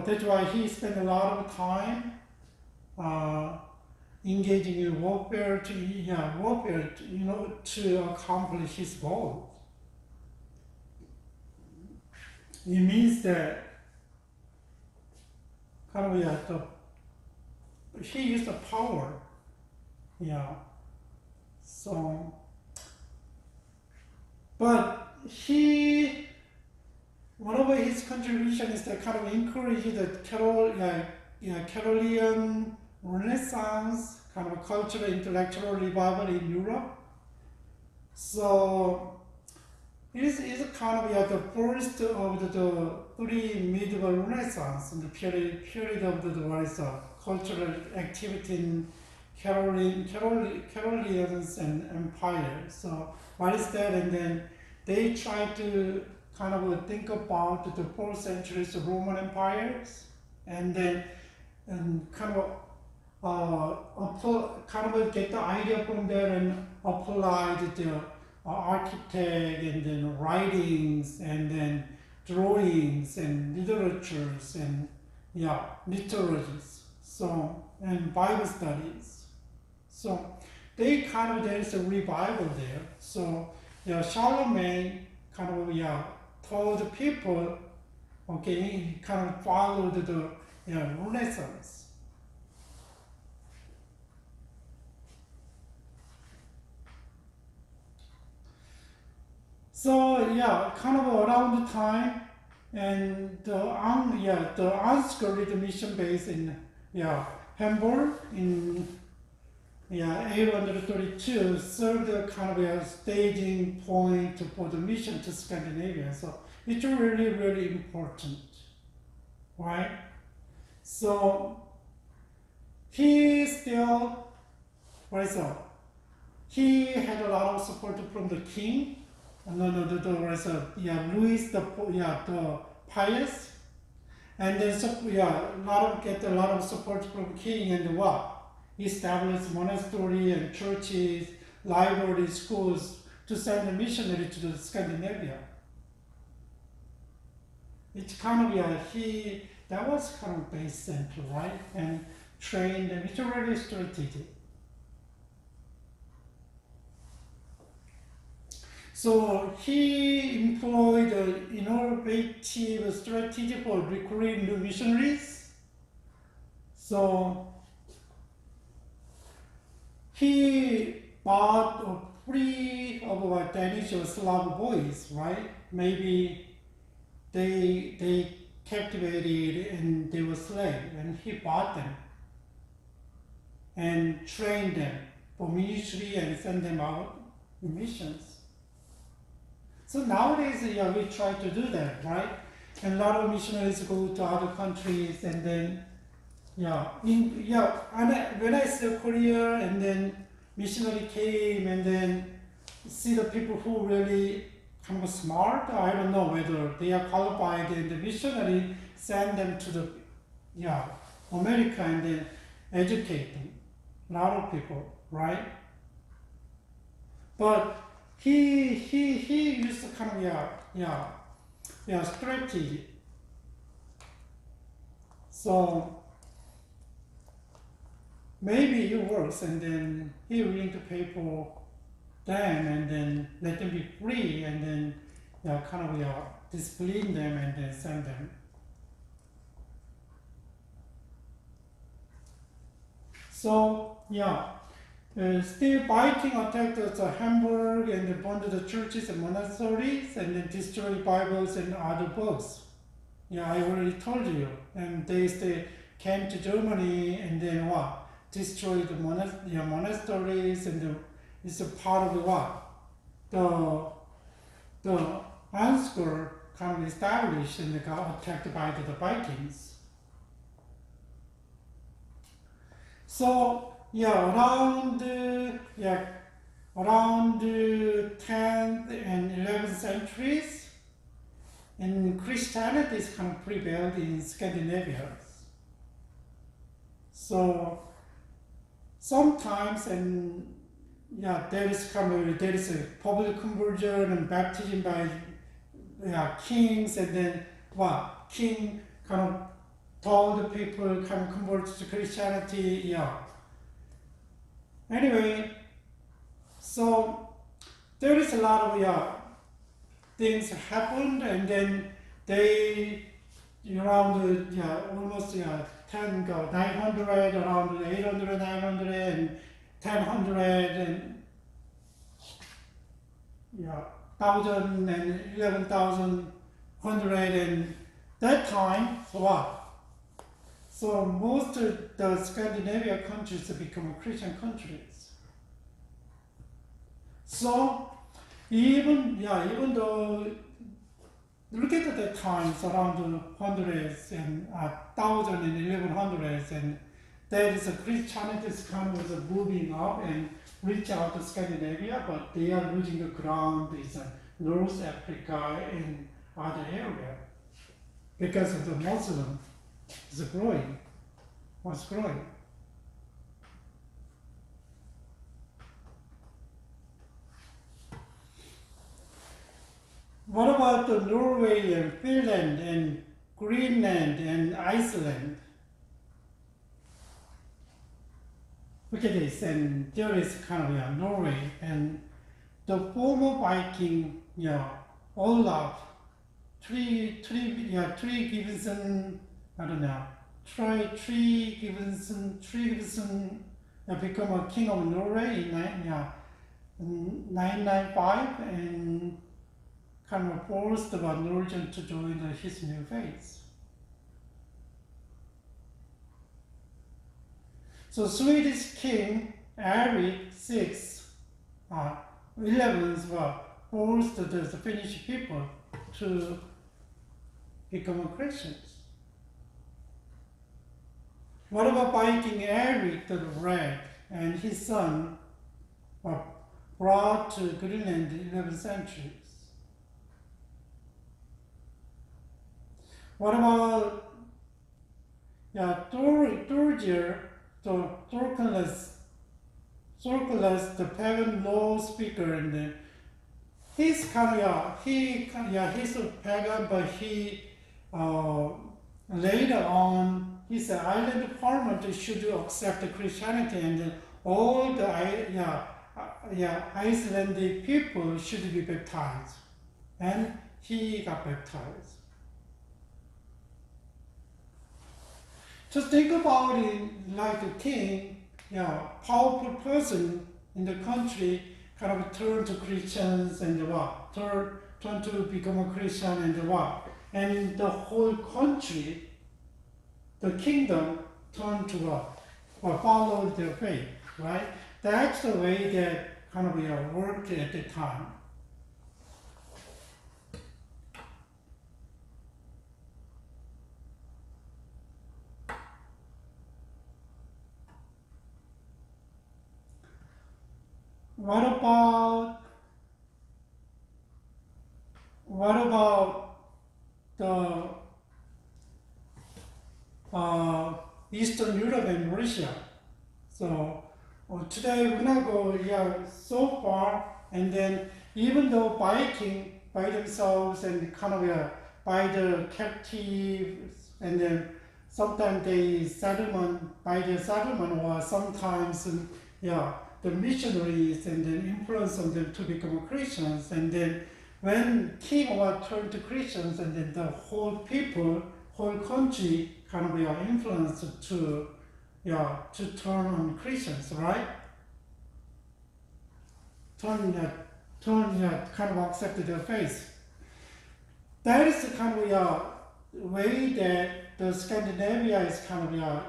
that's why he spent a lot of time engaging in warfare to accomplish his goal. It means that kind of he used the power, so, but one of his contributions is that kind of encourage the Carolean Renaissance, kind of cultural, intellectual revival in Europe. So it is kind of the first of the three medieval Renaissance, and the period of the cultural activity in Carolingians and Empire. So what is that? And then they try to kind of think about the 4th century's Roman empires, and then kind of get the idea from there and apply the architect and then writings and then drawings and literatures and liturgies, so, and Bible studies. So they kind of, there is a revival there. So Charlemagne kind of told the people, okay, he kind of followed the Renaissance. So kind of around the time, and the unscoured mission base in Hamburg in 832 served a kind of a staging point for the mission to Scandinavia. So it's really, really important, right? So he still, he had a lot of support from the king. Louis the Pious, and then get a lot of support from king, and established monastery and churches, libraries, schools to send a missionary to the Scandinavia. It's kind of that was kind of base center, right? And trained, and it's really strategic. So he employed an innovative strategy for recruiting new missionaries. So he bought a fleet of Danish or Slav boys, right? Maybe they captivated and they were slaves, and he bought them and trained them for ministry and sent them out in missions. So nowadays, we try to do that, right? And a lot of missionaries go to other countries, and then, when I saw Korea, and then missionary came, and then see the people who really kind of smart. I don't know whether they are qualified, and the missionary send them to the, America, and then educate them. A lot of people, right? But he used to kind of strategy. So maybe it works, and then he willing to pay for them, and then let them be free, and then kind of discipline them, and then send them. So still Viking attacked Hamburg and burned the churches and monasteries and then destroyed Bibles and other books. Yeah, I already told you. And they still came to Germany and then what? Destroyed the monasteries and it's a part of what? The Ansgar kind of established and got attacked by the Vikings. So around the 10th and 11th centuries, and Christianity is kind of prevailed in Scandinavia. So sometimes there is a public conversion and baptism by kings, and then king kind of told the people kind of convert to Christianity. Anyway, so there is a lot of things happened, and then they around almost 900, around 800, 900, and 1000 and 1000 and 11,100 and that time. So most of the Scandinavian countries have become Christian countries. So even though look at the times around the hundreds and 1000 and 1100s, and there is a Christianity is kind of moving up and reach out to Scandinavia, but they are losing the ground in North Africa and other areas because of the Muslim was growing. What about the Norway and Finland and Greenland and Iceland? Look at this, and there is kind of Norway and the former Viking, Olaf, Tree Givenson, I don't know, Tree Givenson become a king of Norway in 995 and kind of forced the Norwegian to join his new faith. So Swedish king Eric VI, 11th, forced the Finnish people to become Christians. What about Viking Eric the Red and his son were brought to Greenland in the 11th century? What about Thorgir, Thorkelus, the pagan law speaker, and he's he's a pagan, but he later on his island parliament should accept Christianity, and all the Icelandic people should be baptized, and he got baptized. Just think about it like a king, powerful person in the country kind of turn to Christians and turn to become a Christian and and the whole country, the kingdom turn to follow their faith, right? That's the way that kind of worked at the time. What about the Eastern Europe and Russia? So today we're not go so far, and then even though Viking by themselves and kind of by the captives, and then sometimes they by the settlement, or sometimes the missionaries and then influence on them to become Christians, and then when king turned to Christians, and then the whole country kind of influenced to turn on Christians, right? kind of accept their faith. That is the kind of way that the Scandinavia is kind of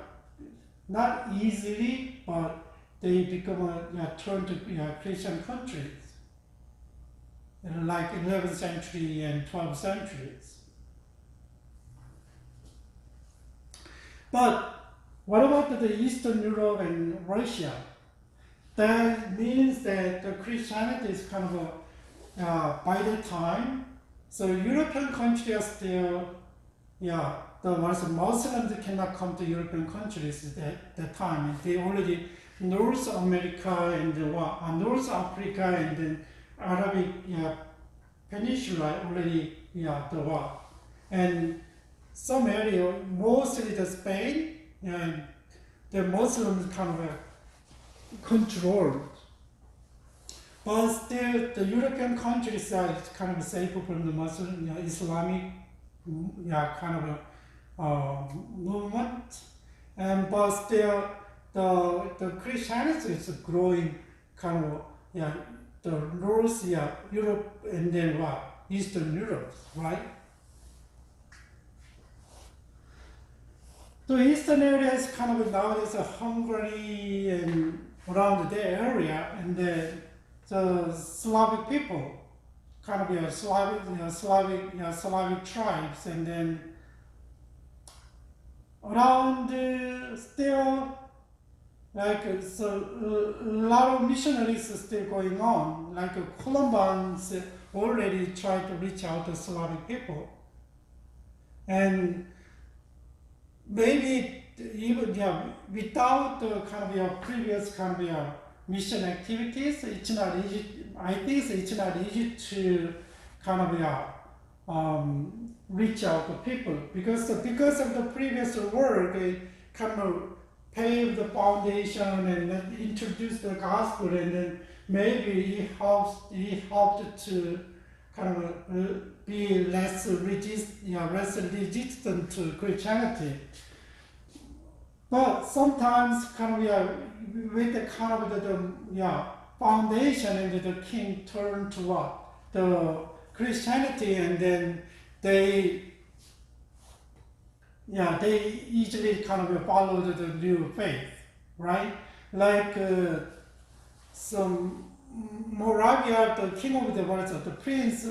not easily, but they become turn to Christian countries, like 11th century and 12th centuries. But what about the Eastern Europe and Russia? That means that the Christianity is kind of by that time. So European countries are still, the Muslims cannot come to European countries at that time. They already North America and North Africa and then Arabic Peninsula already the war. And some area, mostly the Spain, and the Muslims kind of controlled. But still, the European countries are kind of safe from the Muslim, Islamic, kind of movement. And but still, the Christianity is growing kind of, the North, Europe, and then Eastern Europe, right? The eastern area is kind of nowadays Hungary and around the area, and the Slavic people, kind of Slavic tribes, and then around still so a lot of missionaries are still going on. Like Columbans already tried to reach out to Slavic people, and maybe even without the kind of previous kind of mission activities, it's not easy. I think it's not easy to kind of reach out to people because of the previous work, it kind of paved the foundation and introduced the gospel, and then maybe it helped to kind of be less resistant to Christianity. But sometimes kind of with the kind of the foundation, and the king turned to the Christianity, and then they easily kind of followed the new faith, right? Like some Moravia, the king of the world, the prince,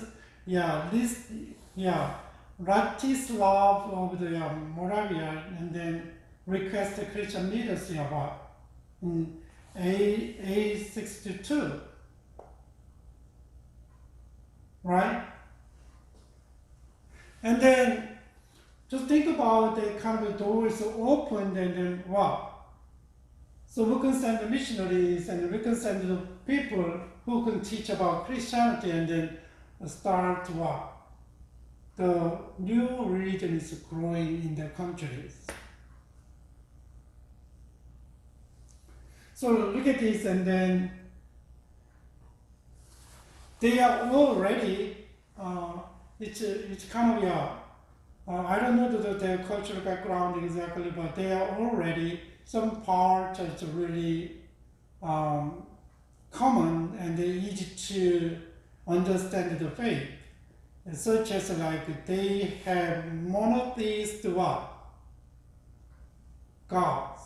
Ratislav of the Moravia, and then requested Christian leaders about A62, right? And then just think about the kind of doors opened, and then so we can send the missionaries, and we can send the people who can teach about Christianity, and then start the new religion is growing in their countries. So look at this, and then they are already, it's kind of, I don't know their cultural background exactly, but they are already, some part is really common and easy to understand the faith, such as like they have monotheist gods.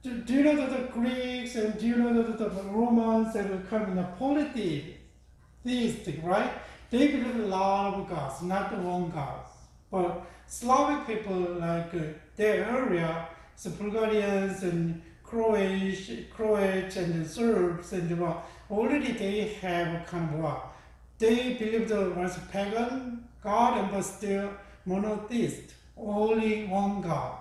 Do you know that the Greeks and do you know that the Romans have come in polytheistic, right? They believe in a lot of gods, not one God. But Slavic people, like their area, so Bulgarians and Croats and Serbs, and already they have kind of they believe there was a pagan God, but still monotheist, only one God.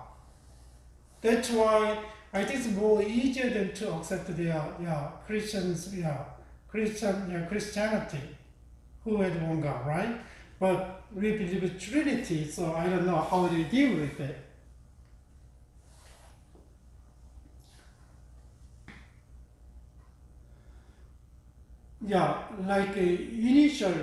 That's why I think it's more easier than to accept their Christianity, who had one God, right? But we believe in Trinity, so I don't know how they deal with it. Like initial,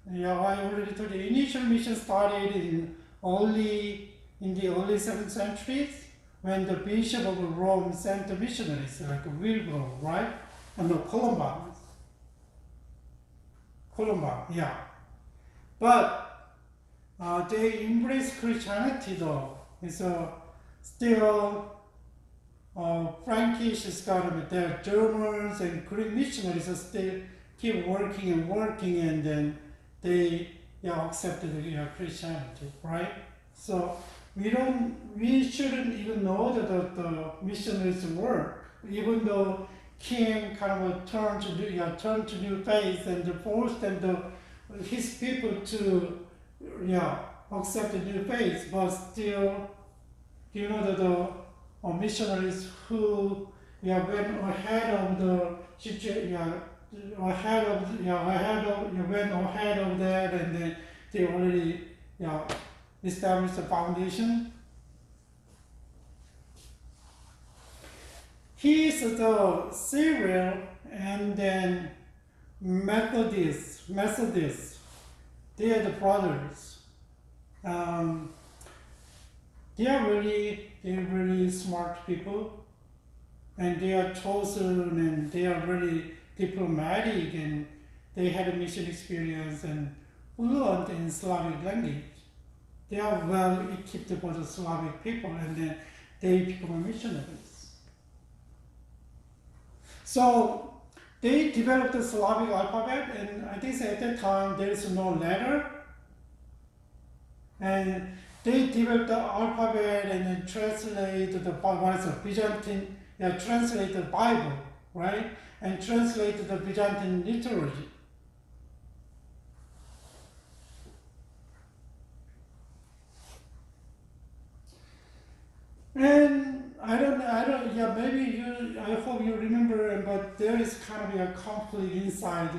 I already told you, initial mission started in the early 7th centuries, when the Bishop of Rome sent the missionaries, like Wilbur, right? And the Columbans. Columba, yeah. But they embrace Christianity though. And so still Frankish is kind of their Germans and Greek missionaries are still keep working and working, and then they accepted Christianity, right? So we shouldn't even know that the missionaries work, even though King kind of turned to new faith and forced them his people to accept the new faith, but still that the missionaries who went ahead of the situation, went ahead of that, and then they already established the foundation. He is the Cyril and then Methodist. They are the brothers. They are really smart people, and they are chosen, and they are really diplomatic, and they had a mission experience and fluent in Slavic language. They are well equipped for the Slavic people, and then they become missionaries. So they developed the Slavic alphabet, and I think at that time there is no letter, and they developed the alphabet and then translated the Byzantine, translate the Bible, right? And translated the Byzantine liturgy. And I hope you remember, but there is kind of a conflict inside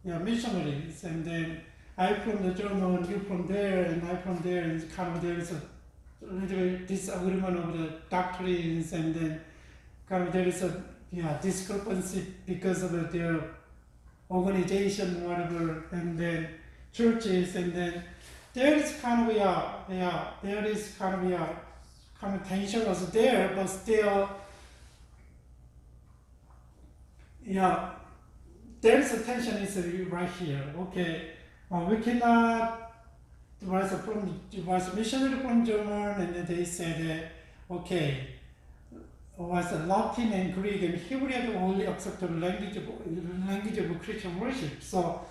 the missionaries, and then I from the German, you from there, and I from there, and kind of there is a little disagreement of the doctrines, and then kind of there is a discrepancy because of their organization, whatever, and then churches, and then there is kind of tension was there, but still, there is a tension is right here. Okay, we cannot. There was a missionary from German, and then they said, okay, was Latin and Greek and Hebrew are the only acceptable language of Christian worship. So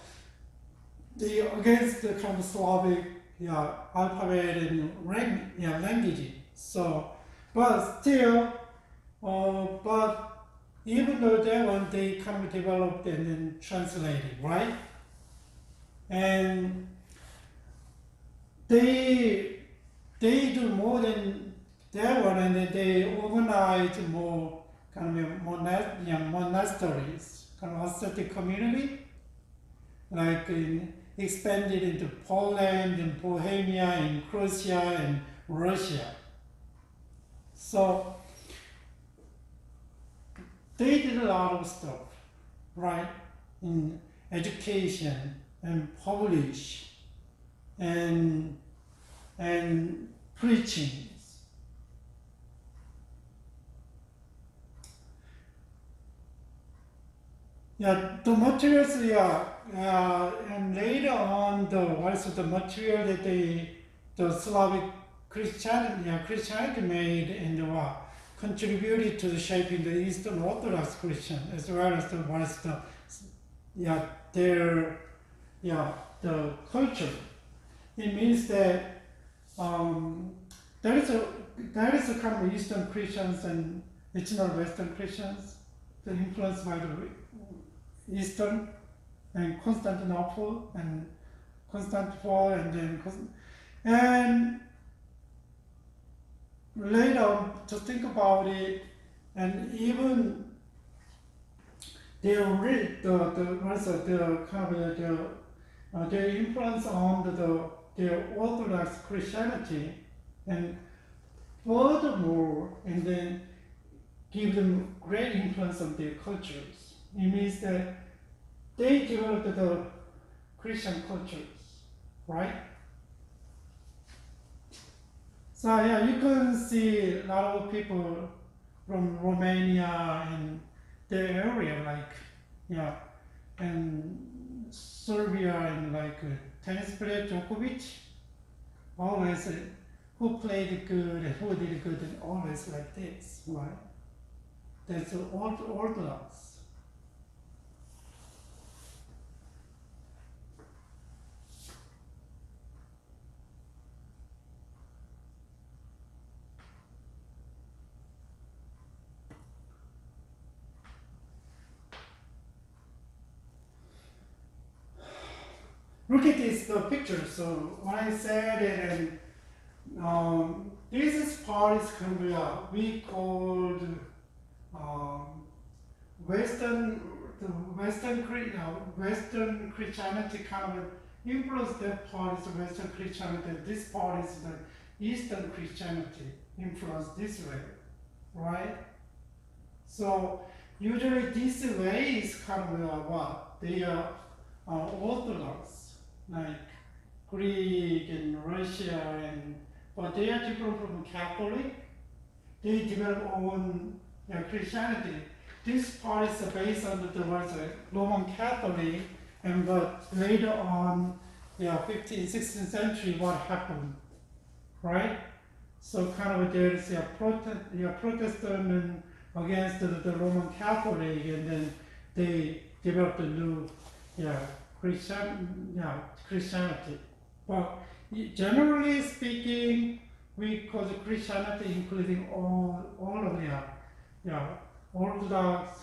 they against the kind of Slavic alphabet and language. So, but still, but even though that one they kind of developed and then translated, right? And they do more than that one, and then they organize more kind of monasteries, kind of ascetic community, like expanded into Poland and Bohemia and Croatia and Russia. So they did a lot of stuff, right? In education and publish and preaching. The materials, and later on, the material that the Slavic Christianity made and contributed to the shaping the Eastern Orthodox Christian, as well as the culture. It means that there is a kind of Eastern Christians and regional Western Christians that influenced by the Eastern and Constantinople and and later to think about it, and even their influence on their Orthodox Christianity, and furthermore, and then give them great influence on their cultures. It means that they developed the Christian cultures, right? So you can see a lot of people from Romania and the area, and Serbia and like tennis player Djokovic, always who played good and who did good and always like this, right? That's orthodox. Look at this the picture. So when I said it, and this is part is kind of we called Western Western Christianity kind of influenced that part is Western Christianity. This part is the Eastern Christianity influenced this way, right? So usually this way is kind of what they are Orthodox, like Greek and Russia, and but they are different from Catholic. They develop own Christianity. This part is based on the was Roman Catholic, and but later on, 15th, 16th century, what happened, right? So kind of there's Protestant and against the Roman Catholic, and then they developed a new, Christianity. But generally speaking, we call the Christianity including all of Orthodox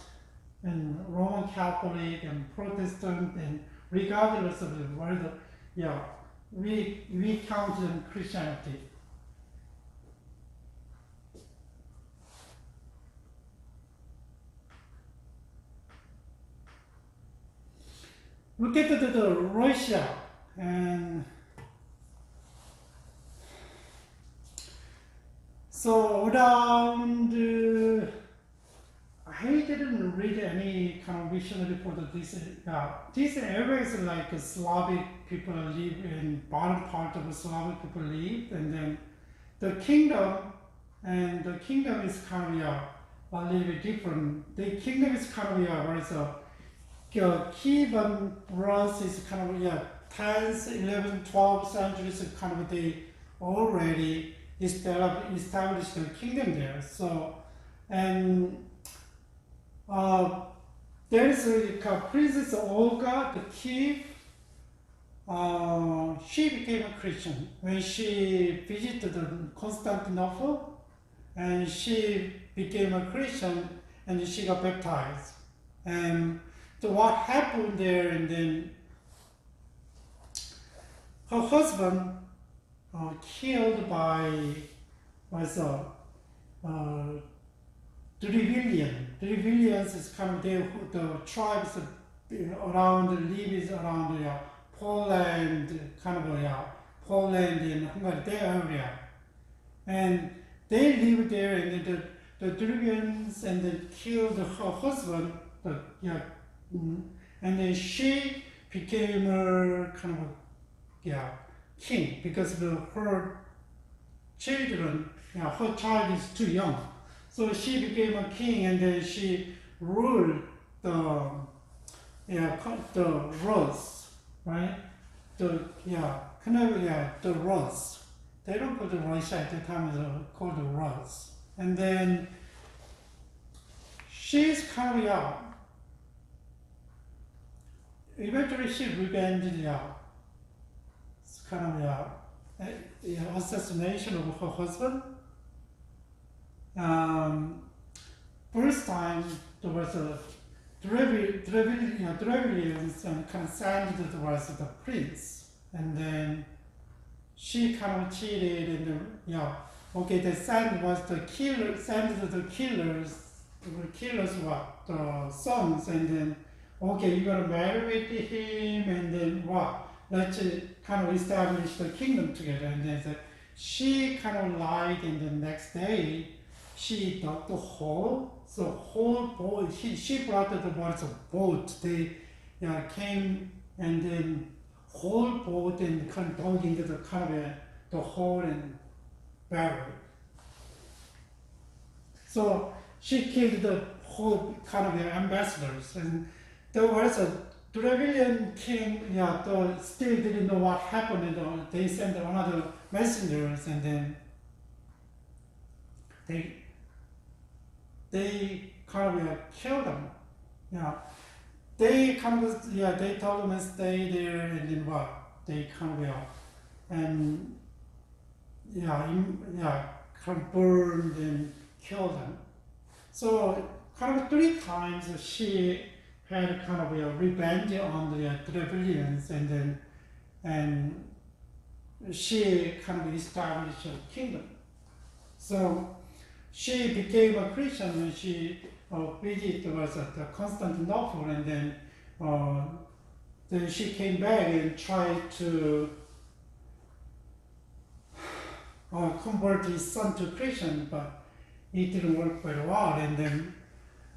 and Roman Catholic and Protestant, and regardless of whether, we count them Christianity. Look at the Russia, and so around I didn't read any kind of missionary for this area is like a Slavic people live in bottom part of the Slavic people live, and then the kingdom is kind of a little bit different. The kingdom is kind of where it's a Kievan Rus is kind of 10th, 11th, 12th centuries kind of they already established the kingdom there. So and there is a Princess Olga, the Kiev. She became a Christian when she visited Constantinople, and she became a Christian, and she got baptized. And so what happened there, and then her husband killed by Dravidian. Dravidians is kind of the tribes around lives around Poland, kind of Poland and Hungary, that area, and they lived there, and the Dravidians and they killed her husband, and then she became a kind of king because her children, her child is too young. So she became a king, and then she ruled the Rus, right? The Rus. They don't call the Russia at the time; it's called the Rus. And then she's kind of eventually she revenged it's kind of assassination of her husband. First time there was a Dravidians and kind of signed there was the prince, and then she kind of cheated, and they signed was the killer, sent the killers what the sons, and then you're gonna marry with him, and then let's kind of establish the kingdom together, and then she kind of lied, and the next day she dug the hole. So whole boat, she brought the words of boat. They came, and then whole boat and kind of dug into the kind of the hole and buried. So she killed the whole kind of ambassadors, and there was the rebellion king, still didn't know what happened, and they sent another messengers, and then they kind of killed them. Yeah, they kind of they told them to stay there, and then what? They kind of and kind of burned and killed them. So kind of 3 times she had kind of revenge on the rebellions, and she kind of established a kingdom. So she became a Christian when she visited was at Constantinople, and then she came back and tried to convert his son to Christian, but it didn't work very well. And then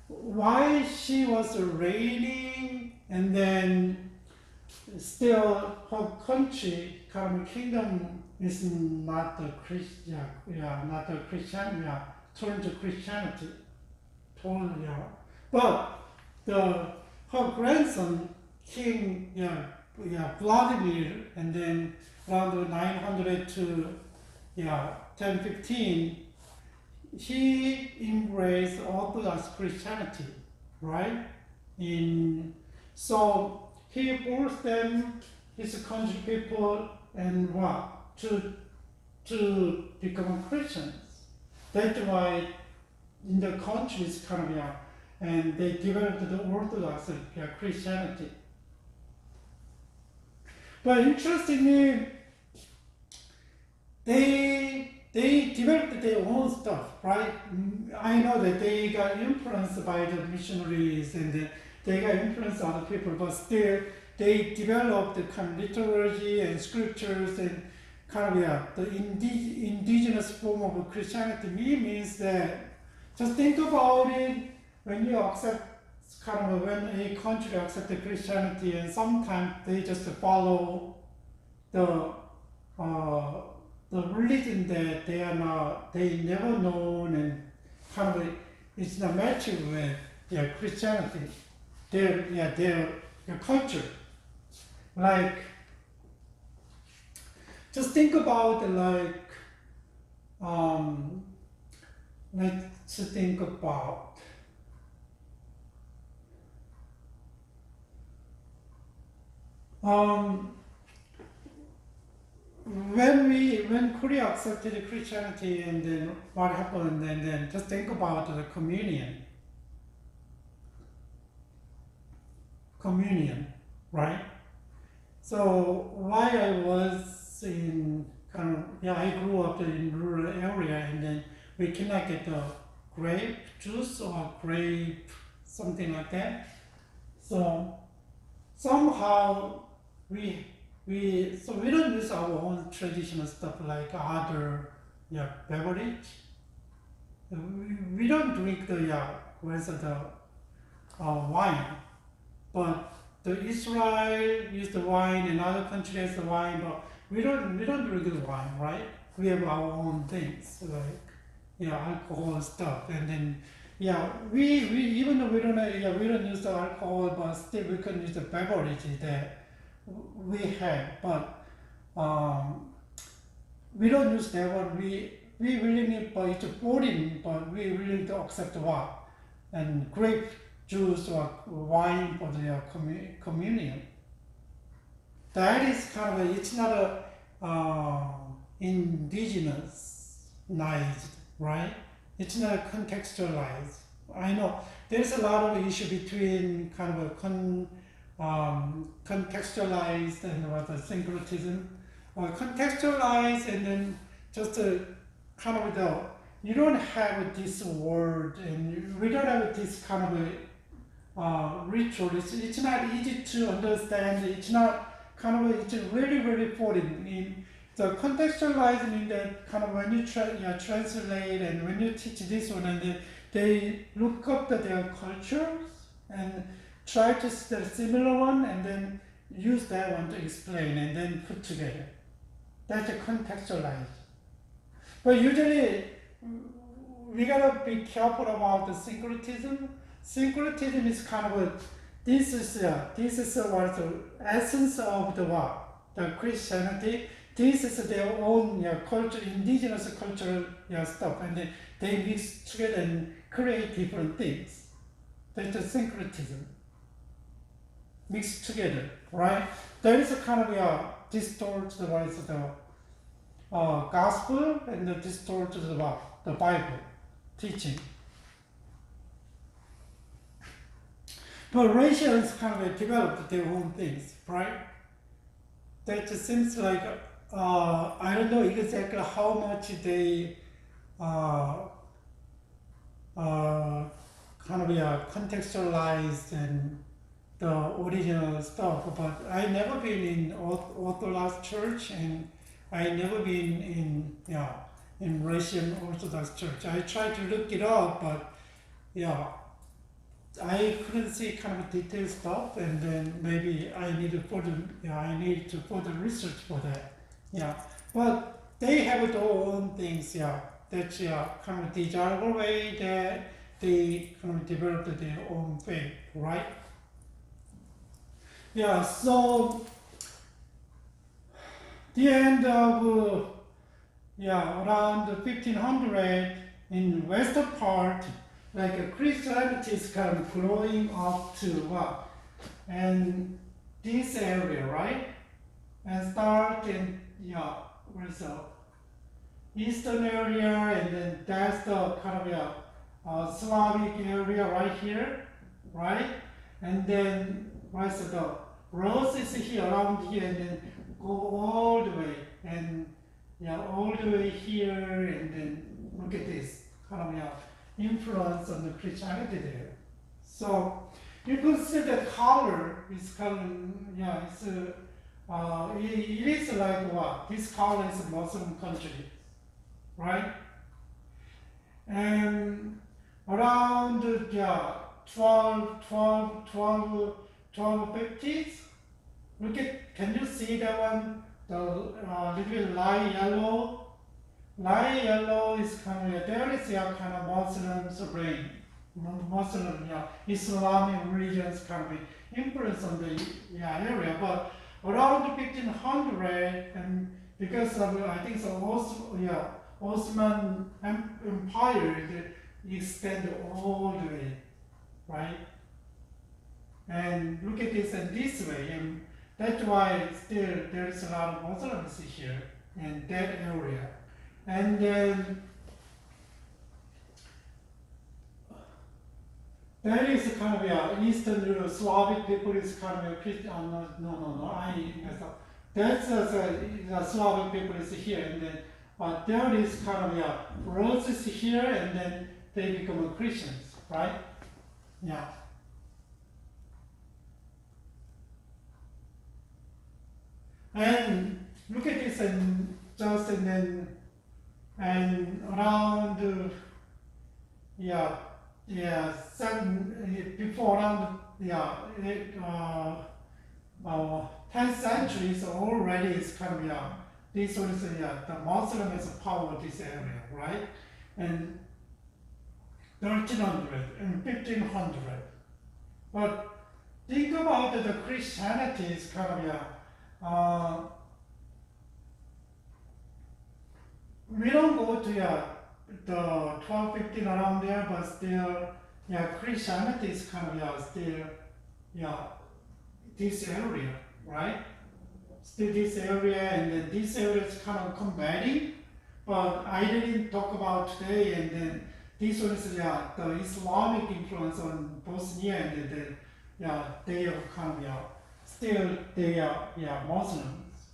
while she was reigning, and then still her country, kind of kingdom, is not the Christian, not the Christian, turned to Christianity, totally. But her grandson, King, Vladimir, and then around 900 to 1015, he embraced Orthodox Christianity, right? So he forced them, his country people, and what? To become Christians. That's why in the countries kind of and they developed the Orthodox Christianity. But interestingly, they developed their own stuff, right? I know that they got influenced by the missionaries, and they got influenced other people, but still they developed the kind of liturgy and scriptures and kind of the indigenous form of Christianity. Means that, just think about it, when you accept when a country accepts Christianity, and sometimes they just follow the religion that they never known, and kind of it's not matching with Christianity, their culture. Like, just think about let's think about when Korea accepted Christianity, and then what happened, and then just think about the communion, right? So while I was in I grew up in rural area, and then we cannot get the grape juice or grape something like that. So somehow we don't use our own traditional stuff like other beverage. We don't drink the rest of the wine, but the Israel use the wine, and other countries has the wine, but we don't drink the wine, right? We have our own things like alcohol stuff, and then we even though we don't use the alcohol, but still we can use the beverage that we have, but we don't use that one. We really need, but it's boring, but we really to accept what? And grape juice or wine for the communion. That is kind of it's not a indigenous, right? It's not contextualized. I know there's a lot of issue between kind of a contextualized and what the syncretism, contextualized, and then just kind of you don't have this word, and we don't have this kind of ritual. It's not easy to understand. It's not kind of it's really really foreign. In the contextualized means that kind of when you translate, and when you teach this one, and they look up their cultures and try to see the similar one, and then use that one to explain, and then put together. That's a contextualized. But usually, we gotta be careful about the syncretism. Syncretism is kind of this is what the essence of the what? The Christianity. This is their own culture, indigenous cultural stuff, and then they mix together and create different things. That's the syncretism. Mixed together, right? There is a kind of distort what is the gospel and the distort the Bible teaching. But Russians kind of developed their own things, right? That just seems like I don't know exactly how much they kind of contextualized and the original stuff. But I never been in Orthodox Church, and I never been in Russian Orthodox Church. I tried to look it up, but I couldn't see kind of detailed stuff, and then maybe I need to further research for that. But they have their own things. That's kind of desirable way that they kind of developed their own faith, right? So the end of around 1500 in western part, like Christianity is kind of growing up to what? And this area, right? And start in where's the eastern area, and then that's the kind of Slavic area right here, right? And then where's the Rose is here around here, and then go all the way, and all the way here, and then look at this kind of influence on the Christianity there. So you could see the color is kind of it's it is like what? This color is a Muslim country, right? And around 1250s, look at, can you see that one? The little bit light yellow. Light yellow is kind of, there is kind of Muslims reign. Muslim, Islamic religions kind of influence on the area, but around 1500, and because of I think so, Ottoman Empire they extend all the way, right? And look at this and this way, and that's why still there is a lot of Muslims here in that area, and then. That is kind of Eastern Slavic people is kind of Christian. No. I messed up. That's the Slavic people is here, and then but there is kind of Rose is here, and then they become Christians, right? And look at this, and just and then and around before around 10th century, so already it's kind of this was the Muslim is power this area, right? And 1300 and 1500. But think about the Christianity is kind of we don't go to the 1215 around there, but still, Christianity is kind of still, this area, right? Still this area, and then this area is kind of combating, but I didn't talk about today, and then this one is the Islamic influence on Bosnia, and then they are kind of still they are Muslims.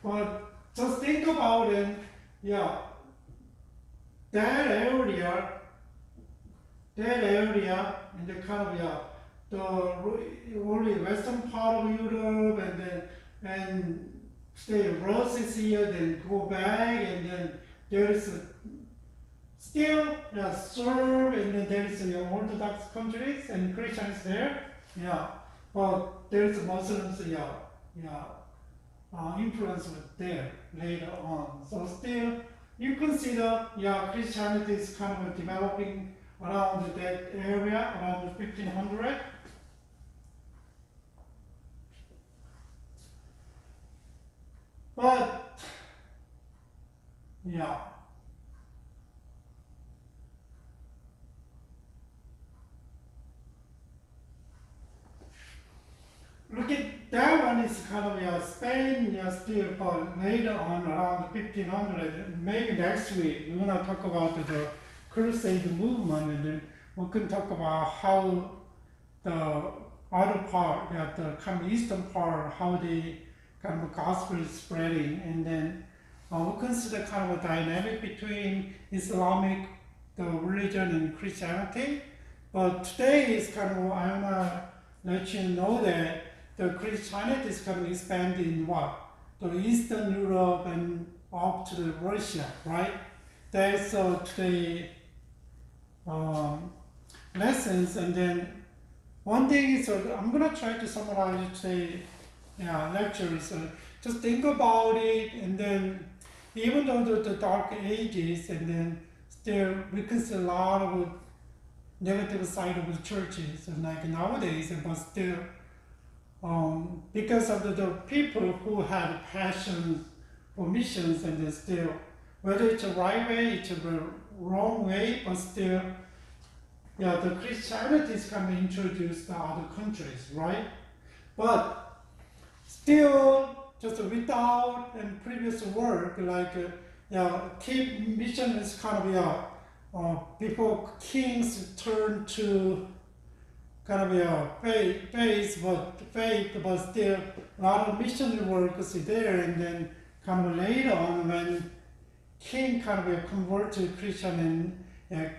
But just think about it, that area in the kind of the only western part of Europe, and then and stay Rus is here, then go back, and then there is still Serb, and then there is Orthodox countries and Christians there, but there is Muslims, influence there later on. So still. You consider, Christianity is kind of developing around that area, around 1500, But yeah, look at that one is kind of Spain, still, but later on around 1500, maybe next week we're gonna talk about the Crusade movement, and then we can talk about how the other part, the kind of eastern part, how the kind of gospel is spreading, and then we consider kind of a dynamic between Islamic, the religion, and Christianity. But today is kind of, I wanna let you know that the Christianity is kind of expanding in what? The Eastern Europe and up to the Russia, right? That's today lessons, and then one thing is, I'm gonna try to summarize today, lectures. Just think about it, and then even though the dark ages, and then still we can see a lot of negative side of the churches, and like nowadays, but still, because of the people who had passion for missions, and then still, whether it's a right way, it's a wrong way, but still, the Christianity is kind of introduced to other countries, right? But still, just without and previous work, like, keep mission is kind of, before kings turn to kind of faith, but still a lot of missionary work is there, and then kind of later on when king kind of convert to Christian and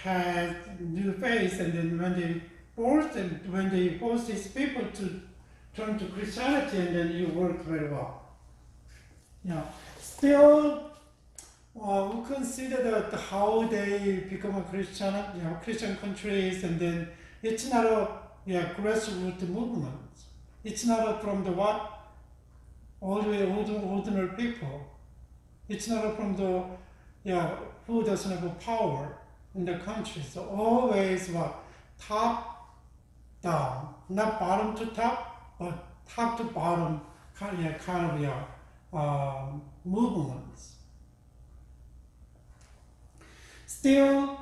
has new faith, and then when they force these people to turn to Christianity, and then it worked very well. Still, we consider that how they become a Christian, Christian countries, and then it's not a grassroots movement. It's not from the all the way ordinary people. It's not from the who doesn't have power in the country. So always top down, not bottom to top, but top to bottom kind of movements. Still,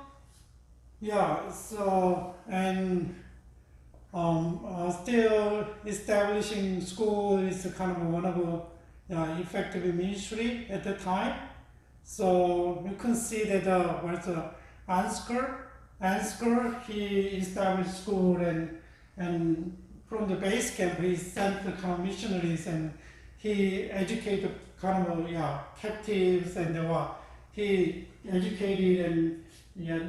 so, and still establishing school is kind of one of the effective ministry at the time. So you can see that what's Ansgar, he established school, and from the base camp he sent the kind of missionaries, and he educated kind of captives, and he educated and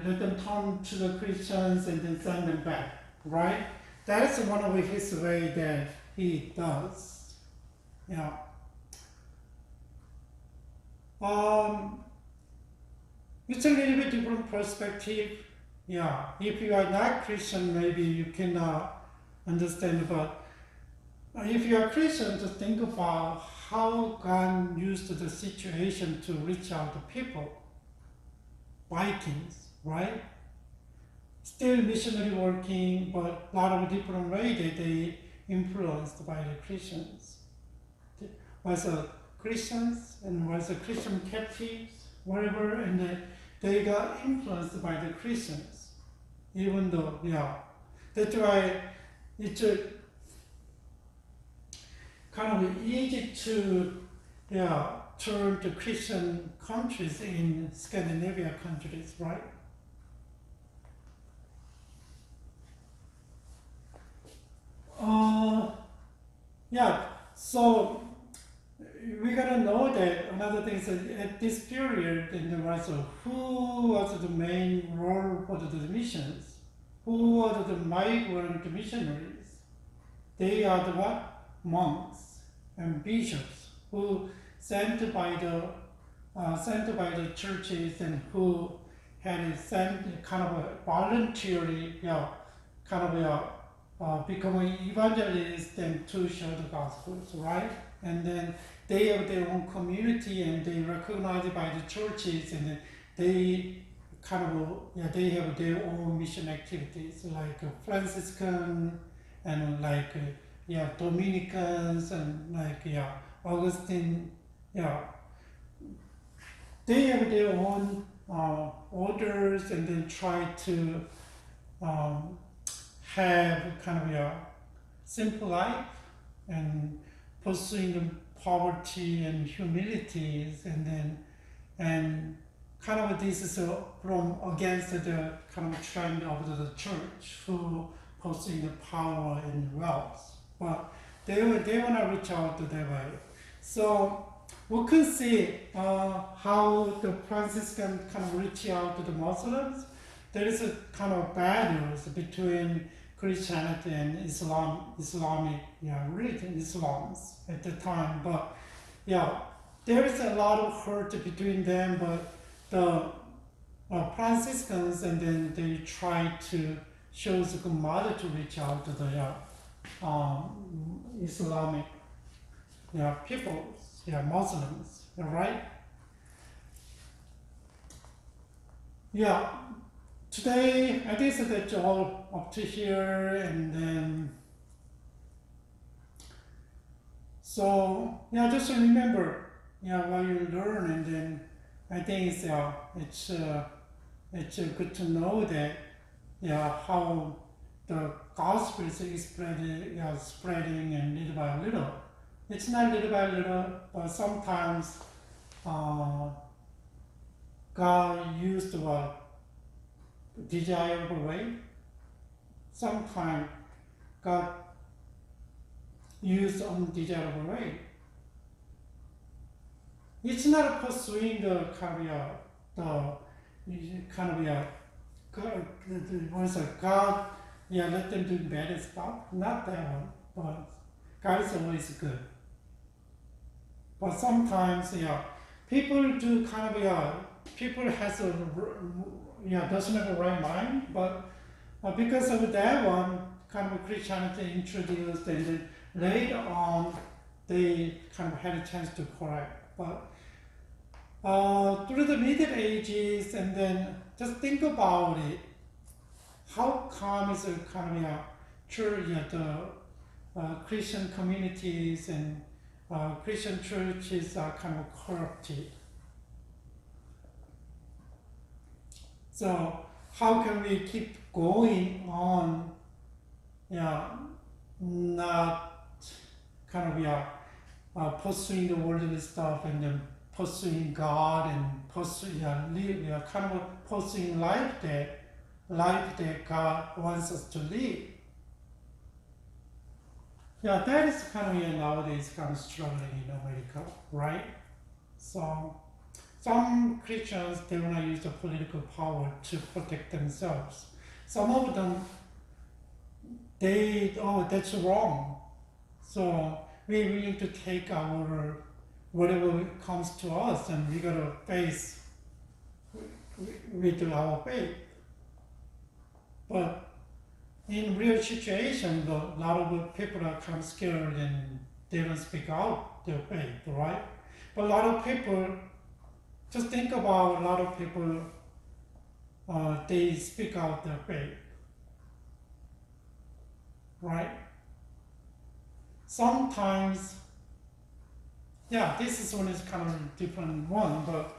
let them turn to the Christians and then send them back, right? That's one of his way that he does. It's a little bit different perspective. If you are not Christian, maybe you cannot understand, but if you are Christian, just think about how God used the situation to reach out to people. Vikings, right? Still missionary working, but a lot of different ways that they influenced by the Christians. Was Christians and was Christian captives, whatever, and they got influenced by the Christians. Even though, that's why it's kind of easy to, turn to Christian countries in Scandinavia countries, right? So we gotta know that another thing is that at this period in the Russia, who was the main role for the missions? Who are the migrant missionaries? They are the monks and bishops who sent by the churches, and who had sent kind of a voluntary, becoming evangelists and to share the gospels, right? And then they have their own community, and they recognized by the churches, and they kind of they have their own mission activities, like Franciscan and like Dominicans, and like Augustine, they have their own orders and then try to have kind of a simple life and pursuing poverty and humilities and kind of this is from against the kind of trend of the church who pursuing the power and wealth, but they want to reach out to their way. So we can see how the Franciscan kind of reach out to the Muslims. There is a kind of barriers between Christianity and Islamic religion, Islams at the time. But there is a lot of hurt between them. But the Franciscans and then they try to show the good mother to reach out to the Islamic peoples, Muslims, right? Today, I guess that's all up to here, and then, so, just remember, what you learn, and then I think it's good to know that, how the gospel is spreading and little by little. It's not little by little, but sometimes God used desirable way. Sometimes God used undesirable way. It's not pursuing the God, let them do bad stuff. Not that one, but God is always good. But sometimes, people do people has doesn't have a right mind, but because of that one, kind of Christianity introduced, and then later on, they kind of had a chance to correct. But through the Middle Ages, and then just think about it, how come is a kind of church, the Christian communities and Christian churches are kind of corrupted. So how can we keep going on, not kind of pursuing the worldly stuff and then pursuing God and pursuing pursuing life that God wants us to live. That is kind of nowadays kind of struggling in America, right? So some Christians, they want to use the political power to protect themselves. Some of them, that's wrong. So we're willing to take our, whatever comes to us, and we gotta face with our faith. But in real situation, a lot of people are kind of scared and they don't speak out their faith, right? But a lot of people, just think about a lot of people, they speak out their faith, right? Sometimes, this is one is kind of a different one, but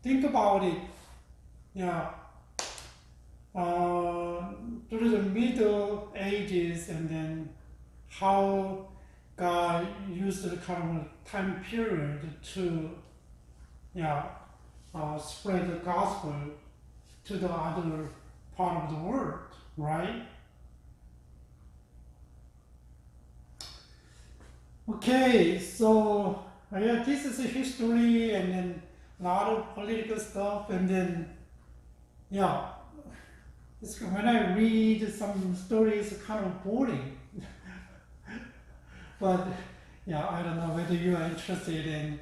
think about it. Through the Middle Ages, and then how God used the kind of time period to spread the gospel to the other part of the world, right? Okay, so this is a history, and then a lot of political stuff, and then when I read some stories, it's kind of boring. But I don't know whether you are interested in.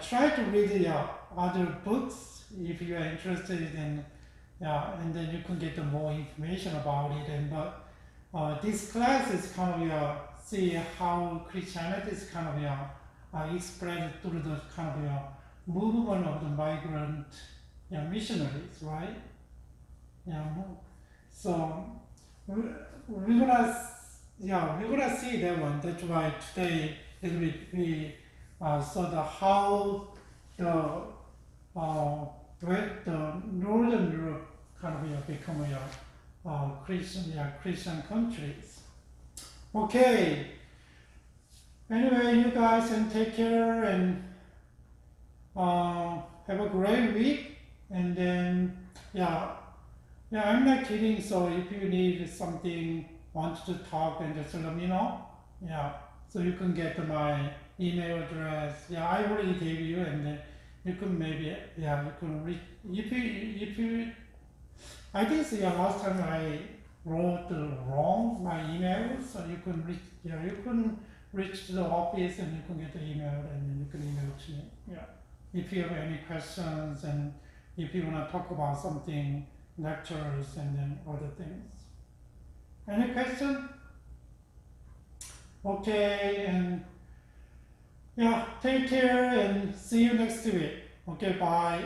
Try to read other books if you are interested in. And then you can get more information about it. And but this class is kind of see how Christianity is kind of expressed through the kind of movement of the migrant missionaries, right? So we're gonna yeah, we're gonna see that one. That's why today is we saw the how the where the Northern Europe kind of become Christian countries. Okay. Anyway, you guys can take care and have a great week. And then yeah, I'm not kidding. So if you need something, want to talk, then just let me know. Yeah, so you can get my email address. Yeah, I already gave you, and then you can maybe you can reach if you. I think last time I wrote wrong my email, so you can reach you can reach to the office and you can get the email and then you can email to me. Yeah, if you have any questions and if you want to talk about something, lectures and then other things. Any question? Okay, and yeah, take care and see you next week. Okay, bye.